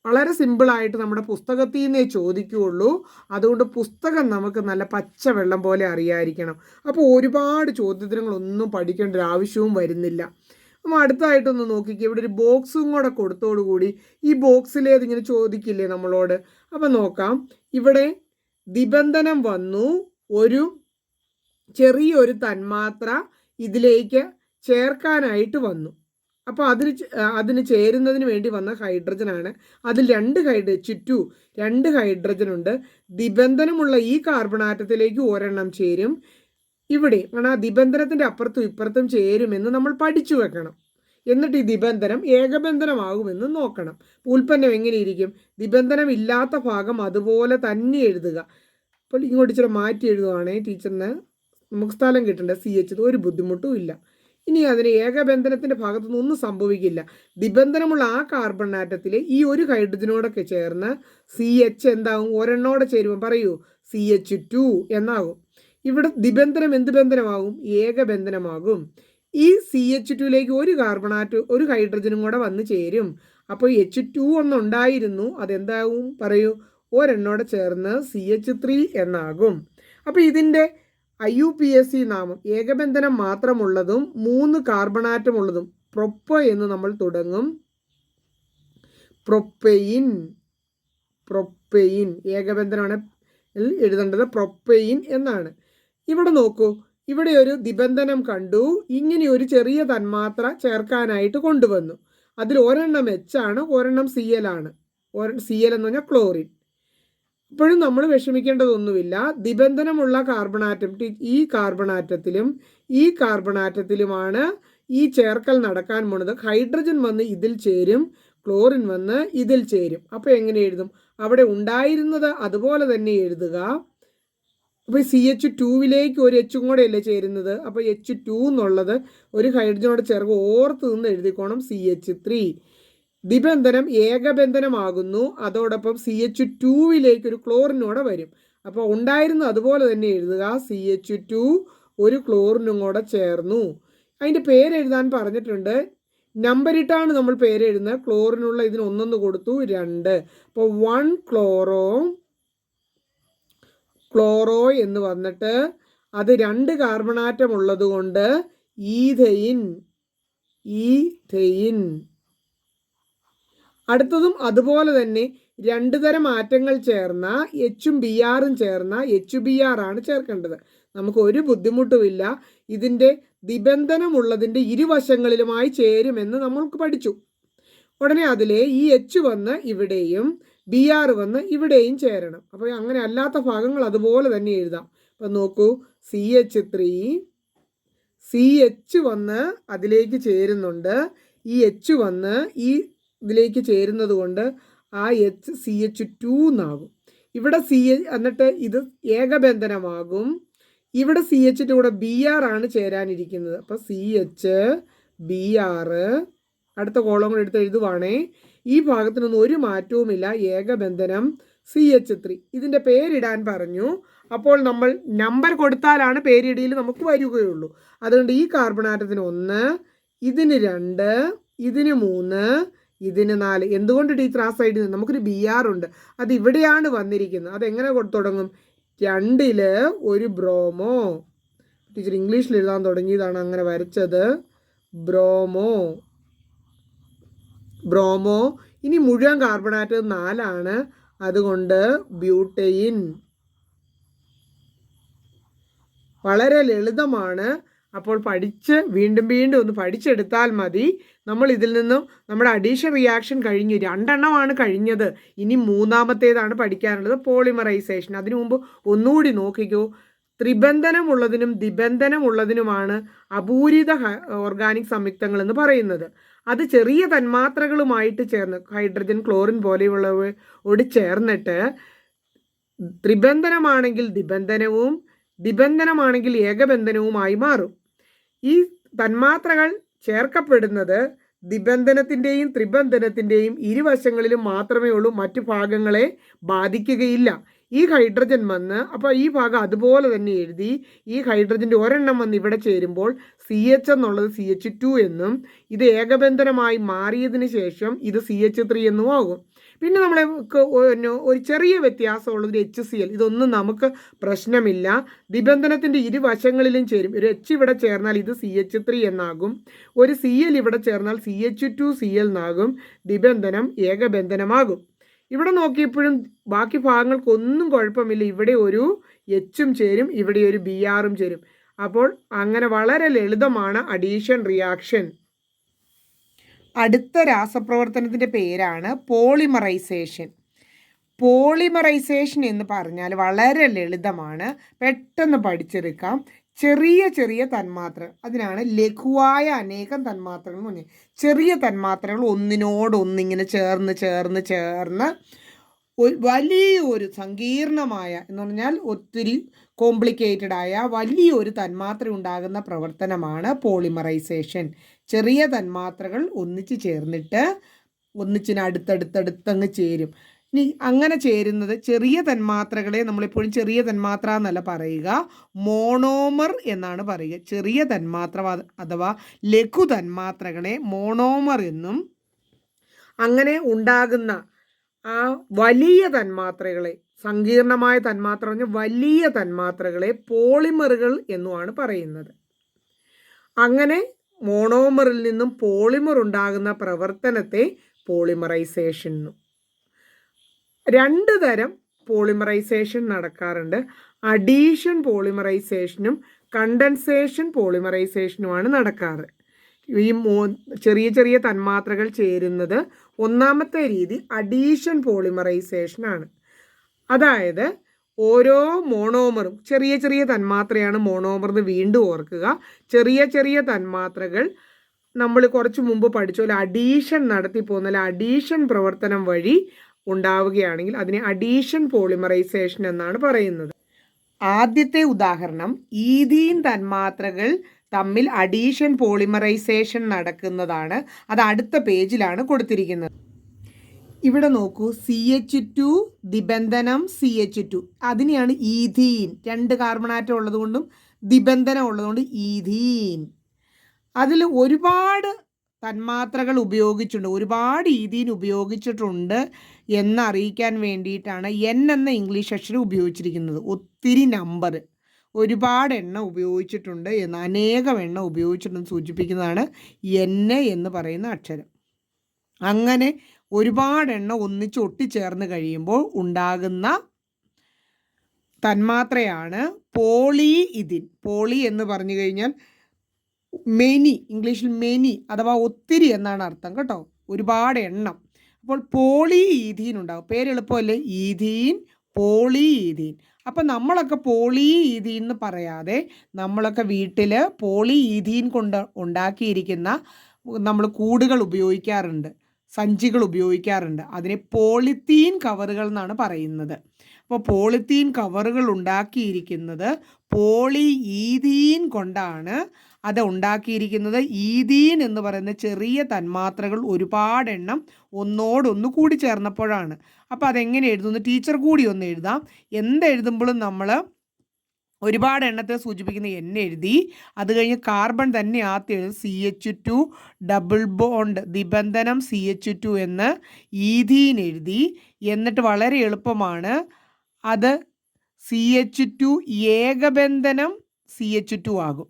വളരെ സിമ്പിളായിട്ട് നമ്മുടെ പുസ്തകത്തിൽ നിന്നേ ചോദിക്കുകയുള്ളൂ. അതുകൊണ്ട് പുസ്തകം നമുക്ക് നല്ല പച്ചവെള്ളം പോലെ അറിയാതിരിക്കണം. അപ്പോൾ ഒരുപാട് ചോദ്യങ്ങളൊന്നും പഠിക്കേണ്ട ഒരു ആവശ്യവും വരുന്നില്ല. നമ്മൾ അടുത്തായിട്ടൊന്ന് നോക്കിക്കുക, ഇവിടെ ഒരു ബോക്സും കൂടെ കൊടുത്തോടുകൂടി ഈ ബോക്സിലേതിങ്ങനെ ചോദിക്കില്ലേ നമ്മളോട്? അപ്പം നോക്കാം, ഇവിടെ ദ്വിബന്ധനം വന്നു, ഒരു ചെറിയൊരു തന്മാത്ര ഇതിലേക്ക് ചേർക്കാനായിട്ട് വന്നു. അപ്പോൾ അതിന് ചേരുന്നതിന് വേണ്ടി വന്ന ഹൈഡ്രജനാണ്. അതിൽ രണ്ട് ഹൈഡ്രജൻ ഉണ്ട്. ദ്വിബന്ധനമുള്ള ഈ കാർബൺ ആറ്റത്തിലേക്ക് ഒരെണ്ണം ചേരും. ഇവിടെ ആ ദ്വിബന്ധനത്തിൻ്റെ അപ്പുറത്തും ഇപ്പുറത്തും ചേരുമെന്ന് നമ്മൾ പഠിച്ചു വെക്കണം. എന്നിട്ട് ഈ ദ്വിബന്ധനം ഏകബന്ധനമാകുമെന്ന് നോക്കണം. ഉൽപ്പന്നം എങ്ങനെയിരിക്കും? ദ്വിബന്ധനം ഇല്ലാത്ത ഭാഗം അതുപോലെ തന്നെ എഴുതുക. അപ്പോൾ ഇങ്ങോട്ട് ഇച്ചിരി മാറ്റി എഴുതുവാണെങ്കിൽ ടീച്ചറിന് നമുക്ക് സ്ഥലം കിട്ടേണ്ട CH ഒരു ബുദ്ധിമുട്ടും ഇല്ല. ഇനി അതിന് ഏകബന്ധനത്തിൻ്റെ ഭാഗത്തുനിന്ന് ഒന്നും സംഭവിക്കില്ല. ദ്വിബന്ധനമുള്ള ആ കാർബൺ ആറ്റത്തിലെ ഈ ഒരു ഹൈഡ്രജനോടൊക്കെ ചേർന്ന് CH എന്താകും? ഒരെണ്ണോടെ ചേരുമ്പോൾ പറയൂ, CH2 എന്നാകും. ഇവിടെ ദ്വിബന്ധനം എന്ത് ബന്ധനമാകും? ഏകബന്ധനമാകും. ഈ CH2ലേക്ക് ഒരു ഹൈഡ്രജനും കൂടെ വന്ന് ചേരും. അപ്പോൾ H2 ഒന്നുണ്ടായിരുന്നു, അതെന്താകും? പറയൂ, ഒരെണ്ണോടെ ചേർന്ന് CH3 എന്നാകും. അപ്പോൾ ഇതിൻ്റെ IUPAC നാമം ഏകബന്ധനം മാത്രമുള്ളതും 3 കാർബണാറ്റം ഉള്ളതും പ്രൊപ്പ എന്ന് നമ്മൾ തുടങ്ങും. പ്രൊപ്പെയിൻ ഏകബന്ധനമാണ് എഴുതേണ്ടത്, പ്രൊപ്പെയിൻ എന്നാണ്. ഇവിടെ നോക്കൂ, ഇവിടെ ഒരു ദ്വിബന്ധനം കണ്ടു. ഇങ്ങനെ ഒരു ചെറിയ തന്മാത്ര ചേർക്കാനായിട്ട് കൊണ്ടുവന്നു. അതിൽ ഒരെണ്ണം H ആണ്, ഒരെണ്ണം Cl ആണ്. Cl എന്ന് പറഞ്ഞാൽ ക്ലോറിൻ. ഇപ്പോഴും നമ്മൾ വിഷമിക്കേണ്ടതൊന്നുമില്ല. ദ്വിബന്ധനമുള്ള കാർബണാറ്റം ഈ കാർബണാറ്റത്തിലുമാണ് ഈ ചേർക്കൽ നടക്കാൻ പോണത്. ഹൈഡ്രജൻ വന്ന് ഇതിൽ ചേരും, ക്ലോറിൻ വന്ന് ഇതിൽ ചേരും. അപ്പോൾ എങ്ങനെ എഴുതും? അവിടെ ഉണ്ടായിരുന്നത് അതുപോലെ തന്നെ എഴുതുക. അപ്പോൾ CH2ലേക്ക് ഒരു H കൂടെ അല്ലേ ചേരുന്നത്. അപ്പോൾ H2 എന്നുള്ളത് ഒരു ഹൈഡ്രജനോട് ചേർത്ത് ഓർത്ത് നിന്ന് എഴുതിക്കോണം CH3. ദ്വിബന്ധനം ഏകബന്ധനമാകുന്നു, അതോടൊപ്പം CH2ലേക്ക് ഒരു ക്ലോറിനോടെ വരും. അപ്പോൾ ഉണ്ടായിരുന്നു അതുപോലെ തന്നെ എഴുതുക. CH2 ഒരു ക്ലോറിനും കൂടെ ചേർന്നു. അതിൻ്റെ പേരെഴുതാൻ പറഞ്ഞിട്ടുണ്ട്. നമ്പറിട്ടാണ് നമ്മൾ പേരെഴുതുന്നത്. ക്ലോറിനുള്ള ഇതിന് 1 കൊടുത്തു, 2. അപ്പോൾ 1 ക്ലോറോ എന്ന് വന്നിട്ട് അത് 2 കാർബണാറ്റം ഉള്ളത് കൊണ്ട് ഈഥെയിൻ. അടുത്തതും അതുപോലെ തന്നെ 2 തരം ആറ്റങ്ങൾ ചേർന്ന Hഉം Brഉം ചേർന്ന HBr ആണ് ചേർക്കേണ്ടത്. നമുക്ക് ഒരു ബുദ്ധിമുട്ടുമില്ല. ഇതിൻ്റെ ദ്വിബന്ധനമുള്ളതിൻ്റെ ഇരുവശങ്ങളിലുമായി ചേരുമെന്ന് നമ്മൾക്ക് പഠിച്ചു. ഉടനെ അതിലെ ഈ H വന്ന് ഇവിടെയും Br വന്ന് ഇവിടെയും ചേരണം. അപ്പോൾ അങ്ങനെ അല്ലാത്ത ഭാഗങ്ങൾ അതുപോലെ തന്നെ എഴുതാം. അപ്പം നോക്കൂ, CH വന്ന് അതിലേക്ക് ചേരുന്നുണ്ട്. ഈ H വന്ന് ഈ ഇതിലേക്ക് ചേരുന്നത് കൊണ്ട് ആ CH2 എന്നാകും. ഇവിടെ എന്നിട്ട് ഇത് ഏകബന്ധനമാകും. ഇവിടെ CHൻ്റെ കൂടെ Br ആണ് ചേരാനിരിക്കുന്നത്. അപ്പോൾ CH Br അടുത്ത കോളം കൂടെ എടുത്ത് എഴുതുവാണേ. ഈ ഭാഗത്തിനൊന്നും ഒരു മാറ്റവുമില്ല, ഏകബന്ധനം CH3. ഇതിൻ്റെ പേരിടാൻ പറഞ്ഞു. അപ്പോൾ നമ്മൾ നമ്പർ കൊടുത്താലാണ് പേരിടിയിൽ നമുക്ക് വരികയുള്ളൂ. അതുകൊണ്ട് ഈ കാർബണാറ്റത്തിന് 1, ഇതിന് 2, ഇതിന് 3, ഇതിന് 4. എന്തുകൊണ്ട് ടീച്ചർ ആ സൈഡിൽ നിന്ന്? നമുക്കൊരു Br ഉണ്ട്, അത് ഇവിടെയാണ് വന്നിരിക്കുന്നത്. അതെങ്ങനെ തുടങ്ങും? 2ൽ ഒരു ബ്രോമോ. ടീച്ചർ ഇംഗ്ലീഷിൽ എഴുതാൻ തുടങ്ങിയതാണ് അങ്ങനെ വരച്ചത്. ബ്രോമോ. ഇനി മുഴുവൻ കാർബണാറ്റം 4 ആണ്, അതുകൊണ്ട് ബ്യൂട്ടെയിൻ. വളരെ ലളിതമാണ്. അപ്പോൾ വീണ്ടും ഒന്ന് പഠിച്ചെടുത്താൽ മതി. നമ്മൾ ഇതിൽ നിന്നും നമ്മുടെ അഡീഷൻ റിയാക്ഷൻ കഴിഞ്ഞു, 2 എണ്ണമാണ് കഴിഞ്ഞത്. ഇനി 3ാമത്തേതാണ് പഠിക്കാനുള്ളത്, പോളിമറൈസേഷൻ. അതിനു മുമ്പ് ഒന്നുകൂടി നോക്കിക്കോ. ത്രിബന്ധനമുള്ളതിനും ദ്വിബന്ധനമുള്ളതിനുമാണ് അപൂരിത ഓർഗാനിക് സംയുക്തങ്ങൾ എന്ന് പറയുന്നത്. അത് ചെറിയ തന്മാത്രകളുമായിട്ട് ചേർന്ന് ഹൈഡ്രജൻ, ക്ലോറിൻ പോലെയുള്ളവയോട് ചേർന്നിട്ട് ത്രിബന്ധനമാണെങ്കിൽ ദ്വിബന്ധനവും ദ്വിബന്ധനമാണെങ്കിൽ ഏകബന്ധനവുമായി മാറും. ഈ തന്മാത്രകൾ ചേർക്കപ്പെടുന്നത് ദ്വിബന്ധനത്തിൻ്റെയും ത്രിബന്ധനത്തിൻ്റെയും ഇരുവശങ്ങളിലും മാത്രമേ ഉള്ളൂ, മറ്റു ഭാഗങ്ങളെ ബാധിക്കുകയില്ല. ഈ ഹൈഡ്രജൻ വന്ന്, അപ്പോൾ ഈ ഭാഗം അതുപോലെ തന്നെ എഴുതി, ഈ ഹൈഡ്രജൻ്റെ ഒരെണ്ണം വന്ന് ഇവിടെ ചേരുമ്പോൾ CH എന്നുള്ളത് CH2 എന്നും ഇത് ഏകബന്ധനമായി മാറിയതിന് ശേഷം ഇത് CH3 എന്നും ആകും. പിന്നെ നമ്മൾക്ക് ഒരു ചെറിയ വ്യത്യാസമുള്ളത് HCl. ഇതൊന്നും നമുക്ക് പ്രശ്നമില്ല. ദ്വിബന്ധനത്തിൻ്റെ ഇരുവശങ്ങളിലും ചേരും. ഒരു H ഇവിടെ ചേർന്നാൽ ഇത് CH3 എന്നാകും, ഒരു Cl ഇവിടെ ചേർന്നാൽ CH2Cl എന്നാകും. ദ്വിബന്ധനം ഏകബന്ധനമാകും. ഇവിടെ നോക്കിയപ്പോഴും ബാക്കി ഭാഗങ്ങൾക്കൊന്നും കുഴപ്പമില്ല. ഇവിടെ ഒരു എച്ചും ചേരും, ഇവിടെ ഒരു Br ചേരും. അപ്പോൾ അങ്ങനെ വളരെ ലളിതമാണ് അഡീഷൻ റിയാക്ഷൻ. അടുത്ത രാസപ്രവർത്തനത്തിൻ്റെ പേരാണ് പോളിമറൈസേഷൻ. പോളിമറൈസേഷൻ എന്ന് പറഞ്ഞാൽ വളരെ ലളിതമാണ്, പെട്ടെന്ന് പഠിച്ചെടുക്കാം. ചെറിയ ചെറിയ തന്മാത്രകൾ, അതിനാണ് ലഘുവായ അനേകം തന്മാത്രകൾ എന്ന് പറഞ്ഞാൽ. ചെറിയ തന്മാത്രകൾ ഒന്നിനോടൊന്നിങ്ങനെ ചേർന്ന് വലിയൊരു സങ്കീർണമായ എന്ന് പറഞ്ഞാൽ ഒത്തിരി കോംപ്ലിക്കേറ്റഡ് ആയ വലിയൊരു തന്മാത്ര ഉണ്ടാകുന്ന പ്രവർത്തനമാണ് പോളിമറൈസേഷൻ. ചെറിയ തന്മാത്രകൾ ഒന്നിച്ച് ചേർന്നിട്ട് ഒന്നിച്ചിനടുത്തടുത്തടുത്തങ്ങ് ചേരും. ഇനി അങ്ങനെ ചേരുന്നത് ചെറിയ തന്മാത്രകളെ നമ്മളെപ്പോഴും ചെറിയ തന്മാത്ര എന്നല്ല പറയുക, മോണോമർ എന്നാണ് പറയുക. ചെറിയ തന്മാത്ര അഥവാ ലഘു തന്മാത്രകളെ മോണോമർ എന്നും, അങ്ങനെ ഉണ്ടാകുന്ന ആ വലിയ തന്മാത്രകളെ, സങ്കീർണമായ തന്മാത്ര പറഞ്ഞ വലിയ തന്മാത്രകളെ പോളിമറുകൾ എന്നുമാണ് പറയുന്നത്. അങ്ങനെ മോണോമറിൽ നിന്നും പോളിമർ ഉണ്ടാകുന്ന പ്രവർത്തനത്തെ പോളിമറൈസേഷൻ എന്നും. 2 തരം പോളിമറൈസേഷൻ നടക്കാറുണ്ട്. അഡീഷൻ പോളിമറൈസേഷനും കണ്ടൻസേഷൻ പോളിമറൈസേഷനുമാണ് നടക്കാറ്. ഈ ചെറിയ ചെറിയ തന്മാത്രകൾ ചേരുന്നത്. ഒന്നാമത്തെ രീതി അഡീഷൻ പോളിമറൈസേഷനാണ്. അതായത് ഓരോ മോണോമറും, ചെറിയ ചെറിയ തന്മാത്രയാണ് മോണോമർ എന്ന് വീണ്ടും ഓർക്കുക. ചെറിയ ചെറിയ തന്മാത്രകൾ നമ്മൾ കുറച്ച് മുമ്പ് പഠിച്ച പോലെ അഡീഷൻ നടത്തി പോകുന്ന അഡീഷൻ പ്രവർത്തനം വഴി ഉണ്ടാവുകയാണെങ്കിൽ അതിനെ അഡീഷൻ പോളിമറൈസേഷൻ എന്നാണ് പറയുന്നത്. ആദ്യത്തെ ഉദാഹരണം, ഈഥീൻ തന്മാത്രകൾ തമ്മിൽ അഡീഷൻ പോളിമറൈസേഷൻ നടക്കുന്നതാണ്. അത് അടുത്ത പേജിലാണ് കൊടുത്തിരിക്കുന്നത്. ഇവിടെ നോക്കൂ, CH2 ദ്വിബന്ധനം CH2, അതിനെയാണ് ഈഥീൻ. 2 കാർബൺ ആറ്റം ഉള്ളതുകൊണ്ടും ദ്വിബന്ധനം ഉള്ളതുകൊണ്ട് ഈഥീൻ. അതിൽ ഒരുപാട് തന്മാത്രകൾ ഉപയോഗിച്ചിട്ടുണ്ട്, ഒരുപാട് ഈഥീൻ ഉപയോഗിച്ചിട്ടുണ്ട് എന്നറിയിക്കാൻ വേണ്ടിയിട്ടാണ് N എന്ന ഇംഗ്ലീഷ് അക്ഷരം ഉപയോഗിച്ചിരിക്കുന്നത്. ഒത്തിരി നമ്പർ, ഒരുപാട് എണ്ണം ഉപയോഗിച്ചിട്ടുണ്ട് എന്ന്, അനേകം എണ്ണം ഉപയോഗിച്ചിട്ടുണ്ടെന്ന് സൂചിപ്പിക്കുന്നതാണ് N എന്ന് പറയുന്ന അക്ഷരം. അങ്ങനെ ഒരുപാട് എണ്ണം ഒന്നിച്ച് ഒട്ടിച്ചേർന്ന് കഴിയുമ്പോൾ ഉണ്ടാകുന്ന തന്മാത്രയാണ് പോളിഇഥിൻ. പോളി എന്ന് പറഞ്ഞു കഴിഞ്ഞാൽ മെനി, ഇംഗ്ലീഷിൽ മെനി അഥവാ ഒത്തിരി എന്നാണ് അർത്ഥം കേട്ടോ, ഒരുപാട് എണ്ണം. അപ്പോൾ പോളിഈഥീൻ ഉണ്ടാകും. പേരെളുപ്പമല്ലേ, ഈഥീൻ, പോളിഈഥീൻ. അപ്പം നമ്മളൊക്കെ പോളിഈഥീൻ എന്ന് പറയാതെ നമ്മളൊക്കെ വീട്ടിൽ പോളിഈഥീൻ കൊണ്ട് ഉണ്ടാക്കിയിരിക്കുന്ന നമ്മൾ കൂടുകൾ ഉപയോഗിക്കാറുണ്ട്, സഞ്ചികൾ ഉപയോഗിക്കാറുണ്ട്. അതിനെ പോളിത്തീൻ കവറുകൾ എന്നാണ് പറയുന്നത്. അപ്പോൾ പോളിത്തീൻ കവറുകൾ ഉണ്ടാക്കിയിരിക്കുന്നത് പോളിഈഥീൻ കൊണ്ടാണ്. അത് ഉണ്ടാക്കിയിരിക്കുന്നത് ഈഥീൻ എന്ന് പറയുന്ന ചെറിയ തന്മാത്രകൾ ഒരുപാടെണ്ണം ഒന്നോടൊന്ന് കൂടി ചേർന്നപ്പോഴാണ്. അപ്പോൾ അതെങ്ങനെ എഴുതുന്നു, ടീച്ചർ കൂടി ഒന്ന് എഴുതാം. എന്തെഴുതുമ്പോഴും നമ്മൾ ഒരുപാട് എണ്ണത്തെ സൂചിപ്പിക്കുന്ന N എഴുതി, അത് കഴിഞ്ഞ് കാർബൺ തന്നെ ആദ്യം എഴുതും, CH2 ഡബിൾ ബോണ്ട് ദ്വിബന്ധനം CH2 എന്ന് ഈഥീൻ എഴുതി. എന്നിട്ട് വളരെ എളുപ്പമാണ്, അത് CH2 ഏകബന്ധനം CH2 ആകും.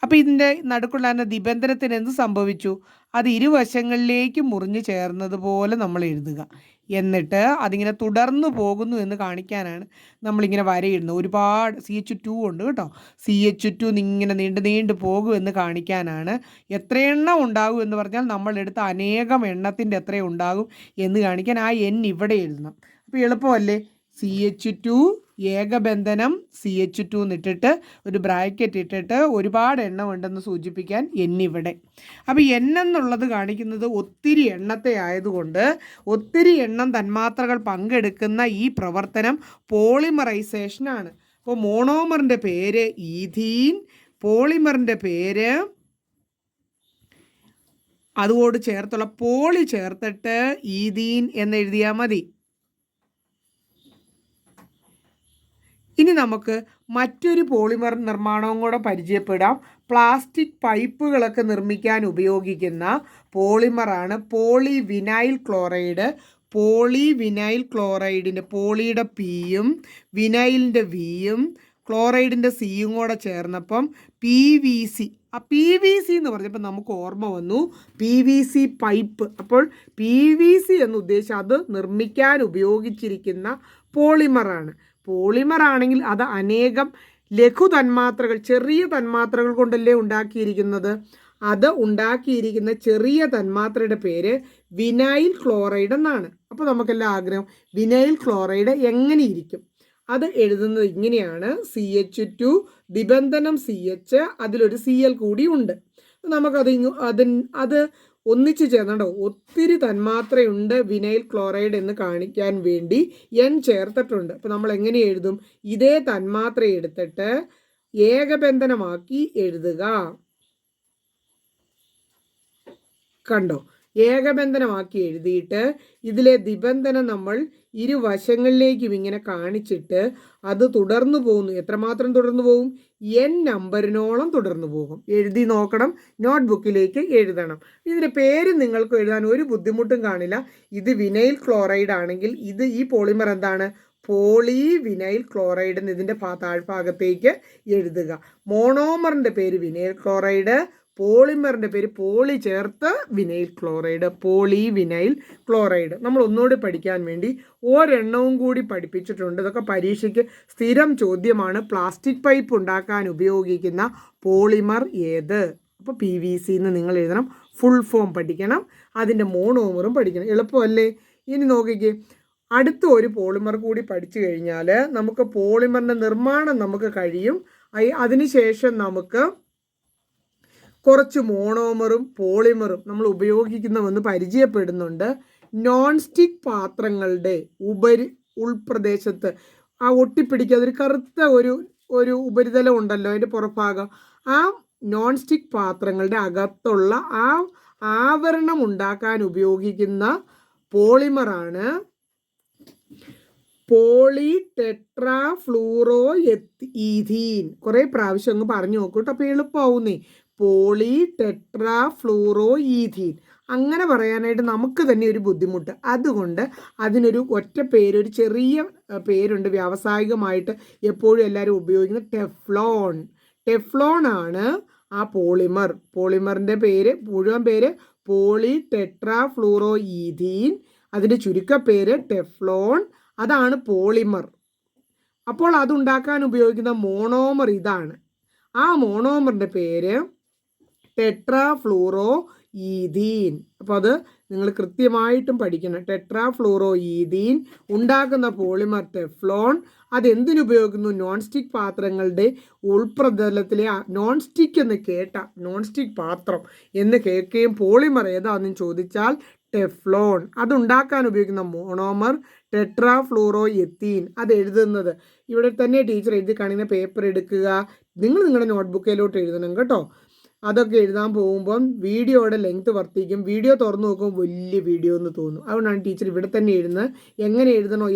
അപ്പോൾ ഇതിൻ്റെ നടുക്കുള്ള നിബന്ധനത്തിന് എന്ത് സംഭവിച്ചു? അത് ഇരുവശങ്ങളിലേക്ക് മുറിഞ്ഞു ചേർന്നതുപോലെ നമ്മൾ എഴുതുക. എന്നിട്ട് അതിങ്ങനെ തുടർന്നു പോകുന്നു എന്ന് കാണിക്കാനാണ് നമ്മളിങ്ങനെ വരയിടുന്നത്. ഒരുപാട് CH2 ഉണ്ട് കേട്ടോ. CH2 ഇങ്ങനെ നീണ്ടു പോകുമെന്ന് കാണിക്കാനാണ്. എത്ര എണ്ണം ഉണ്ടാകും എന്ന് പറഞ്ഞാൽ നമ്മളെടുത്ത അനേകം എണ്ണത്തിൻ്റെ എത്ര ഉണ്ടാകും എന്ന് കാണിക്കാൻ ആ N ഇവിടെ എഴുതണം. അപ്പോൾ എളുപ്പമല്ലേ? CH2 ഏകബന്ധനം CH2 എന്നിട്ടിട്ട് ഒരു ബ്രാക്കറ്റ് ഇട്ടിട്ട് ഒരുപാട് എണ്ണം ഉണ്ടെന്ന് സൂചിപ്പിക്കാൻ N ഇവിടെ. അപ്പോൾ N എന്നുള്ളത് കാണിക്കുന്നത് ഒത്തിരി എണ്ണത്തെ ആയതുകൊണ്ട് ഒത്തിരി എണ്ണം തന്മാത്രകൾ പങ്കെടുക്കുന്ന ഈ പ്രവർത്തനം പോളിമറൈസേഷനാണ്. അപ്പോൾ മോണോമറിൻ്റെ പേര് ഈഥീൻ, പോളിമറിൻ്റെ പേര് അതോട് ചേർത്തുള്ള പോളി ചേർത്തിട്ട് ഈഥീൻ എന്ന് എഴുതിയാൽ മതി. ഇനി നമുക്ക് മറ്റൊരു പോളിമർ നിർമ്മാണവും കൂടെ പരിചയപ്പെടാം. പ്ലാസ്റ്റിക് പൈപ്പുകളൊക്കെ നിർമ്മിക്കാൻ ഉപയോഗിക്കുന്ന പോളിമറാണ് പോളിവിനൈൽ ക്ലോറൈഡ്. പോളിവിനൈൽ ക്ലോറൈഡിൻ്റെ പോളിയുടെ പിയും വിനൈലിൻ്റെ വിയും ക്ലോറൈഡിൻ്റെ സിയും കൂടെ ചേർന്നപ്പം PVC. ആ PVC എന്ന് പറഞ്ഞപ്പോൾ നമുക്ക് ഓർമ്മ വന്നു PVC പൈപ്പ്. അപ്പോൾ PVC എന്ന് ഉദ്ദേശിച്ച് അത് നിർമ്മിക്കാൻ ഉപയോഗിച്ചിരിക്കുന്ന പോളിമറാണ്. പോളിമർ ആണെങ്കിൽ അത് അനേകം ലഘു തന്മാത്രകൾ, ചെറിയ തന്മാത്രകൾ കൊണ്ടല്ലേ ഉണ്ടാക്കിയിരിക്കുന്നത്. അത് ഉണ്ടാക്കിയിരിക്കുന്ന ചെറിയ തന്മാത്രയുടെ പേര് വിനൈൽ ക്ലോറൈഡ് എന്നാണ്. അപ്പോൾ നമുക്കെല്ലാം ആഗ്രഹം വിനൈൽ ക്ലോറൈഡ് എങ്ങനെ ഇരിക്കും? അത് എഴുതുന്നത് ഇങ്ങനെയാണ്: CH2 നിബന്ധനം CH, അതിലൊരു Cl കൂടി ഉണ്ട്. അത് ഒന്നിച്ച് ചേർന്നോ ഒത്തിരി തന്മാത്രയുണ്ട് വിനൈൽ ക്ലോറൈഡ് എന്ന് കാണിക്കാൻ വേണ്ടി N ചേർത്തിട്ടുണ്ട്. അപ്പോൾ നമ്മൾ എങ്ങനെ എഴുതും? ഇതേ തന്മാത്ര എടുത്തിട്ട് ഏകബന്ധനമാക്കി എഴുതുക. കണ്ടോ? ഏകബന്ധനമാക്കി എഴുതിയിട്ട് ഇതിലെ നിബന്ധനം നമ്മൾ ഇരുവശങ്ങളിലേക്കും ഇങ്ങനെ കാണിച്ചിട്ട് അത് തുടർന്നു പോകുന്നു. എത്രമാത്രം തുടർന്നു പോകും? N നമ്പറിനോളം തുടർന്നു പോകും. എഴുതി നോക്കണം, നോട്ട്ബുക്കിലേക്ക് എഴുതണം. ഇതിൻ്റെ പേര് നിങ്ങൾക്ക് എഴുതാൻ ഒരു ബുദ്ധിമുട്ടും കാണില്ല. ഇത് വിനൈൽ ക്ലോറൈഡ് ആണെങ്കിൽ ഈ പോളിമർ എന്താണ്? പോളിവിനൈൽ ക്ലോറൈഡ് എന്ന് ഇതിൻ്റെ താഴ്ഭാഗത്തേക്ക് എഴുതുക. മോണോമറിൻ്റെ പേര് വിനൈൽ ക്ലോറൈഡ്, പോളിമറിൻ്റെ പേര് പോളി ചേർത്ത് വിനൈൽ ക്ലോറൈഡ്, പോളിവിനൈൽ ക്ലോറൈഡ്. നമ്മൾ ഒന്നുകൂടി പഠിക്കാൻ വേണ്ടി ഒരെണ്ണവും കൂടി പഠിപ്പിച്ചിട്ടുണ്ട്. ഇതൊക്കെ പരീക്ഷയ്ക്ക് സ്ഥിരം ചോദ്യമാണ്. പ്ലാസ്റ്റിക് പൈപ്പ് ഉണ്ടാക്കാൻ ഉപയോഗിക്കുന്ന പോളിമർ ഏത്? അപ്പോൾ PVC എന്ന് നിങ്ങൾ എഴുതണം. ഫുൾ ഫോം പഠിക്കണം, അതിൻ്റെ മോണോമറും പഠിക്കണം. എളുപ്പമല്ലേ? ഇനി നോക്കിക്കേ, അടുത്ത ഒരു പോളിമർ കൂടി പഠിച്ചു കഴിഞ്ഞാൽ നമുക്ക് പോളിമറിൻ്റെ നിർമ്മാണം നമുക്ക് കഴിയും. അതിനുശേഷം നമുക്ക് കുറച്ച് മോണോമറും പോളിമറും നമ്മൾ ഉപയോഗിക്കുന്നതെന്ന് പരിചയപ്പെടുന്നുണ്ട്. നോൺ സ്റ്റിക്ക് പാത്രങ്ങളുടെ ഉൾപ്രദേശത്ത് ആ ഒട്ടിപ്പിടിക്കാതെ ഒരു കറുത്ത ഒരു ഉപരിതലം ഉണ്ടല്ലോ, അതിൻ്റെ പുറഭാഗം, ആ നോൺ സ്റ്റിക്ക് പാത്രങ്ങളുടെ അകത്തുള്ള ആ ആവരണം ഉണ്ടാക്കാൻ ഉപയോഗിക്കുന്ന പോളിമറാണ് പോളി ടെട്രാ ഫ്ലൂറോ ഈഥീൻ. കുറേ പ്രാവശ്യം അങ്ങ് പറഞ്ഞു നോക്കൂട്ടോ, അപ്പോൾ എളുപ്പമാവുന്നേ. പോളി ടെട്രാ ഫ്ലൂറോ ഈഥീൻ അങ്ങനെ പറയാനായിട്ട് നമുക്ക് തന്നെ ഒരു ബുദ്ധിമുട്ട്. അതുകൊണ്ട് അതിനൊരു ഒറ്റ പേര്, ഒരു ചെറിയ പേരുണ്ട് വ്യാവസായികമായിട്ട് എപ്പോഴും എല്ലാവരും ഉപയോഗിക്കുന്നത്, ടെഫ്ലോൺ. ടെഫ്ലോൺ ആണ് ആ പോളിമർ. പോളിമറിൻ്റെ മുഴുവൻ പേര് പോളി ടെട്രാ ഫ്ലൂറോ ഈഥീൻ, അതിൻ്റെ ചുരുക്കപ്പേര് ടെഫ്ലോൺ. അതാണ് പോളിമർ. അപ്പോൾ അതുണ്ടാക്കാൻ ഉപയോഗിക്കുന്ന മോണോമർ ഇതാണ്. ആ മോണോമറിൻ്റെ പേര് ടെട്രാ ഫ്ലൂറോ ഈഥീൻ. അപ്പോൾ അത് നിങ്ങൾ കൃത്യമായിട്ടും പഠിക്കണം. ടെട്രാ ഫ്ലൂറോ ഈഥീൻ ഉണ്ടാക്കുന്ന പോളിമർ ടെഫ്ലോൺ. അതെന്തിനുപയോഗിക്കുന്നു? നോൺ സ്റ്റിക്ക് പാത്രങ്ങളുടെ ഉൾപ്രതലത്തിലെ നോൺ സ്റ്റിക്ക് എന്ന് നോൺ സ്റ്റിക്ക് പാത്രം എന്ന് കേൾക്കുകയും പോളിമർ ഏതാണെന്ന് ചോദിച്ചാൽ ടെഫ്ലോൺ. അതുണ്ടാക്കാൻ ഉപയോഗിക്കുന്ന മോണോമർ ടെട്രാ ഫ്ലൂറോ എത്തീൻ. അത് എഴുതുന്നത് ഇവിടെ തന്നെ ടീച്ചർ എഴുതി കാണിക്കുന്ന പേപ്പർ എടുക്കുക, നിങ്ങൾ നിങ്ങളുടെ നോട്ട്ബുക്കിലോട്ട് എഴുതണം കേട്ടോ. അതൊക്കെ എഴുതാൻ പോകുമ്പം വീഡിയോയുടെ ലെങ്ത് വർദ്ധിക്കും. വീഡിയോ തുറന്നു നോക്കുമ്പോൾ വലിയ വീഡിയോ എന്ന് തോന്നും. അതുകൊണ്ടാണ് ടീച്ചർ ഇവിടെ തന്നെ എഴുതുന്നത്. എങ്ങനെ എഴുതണോ?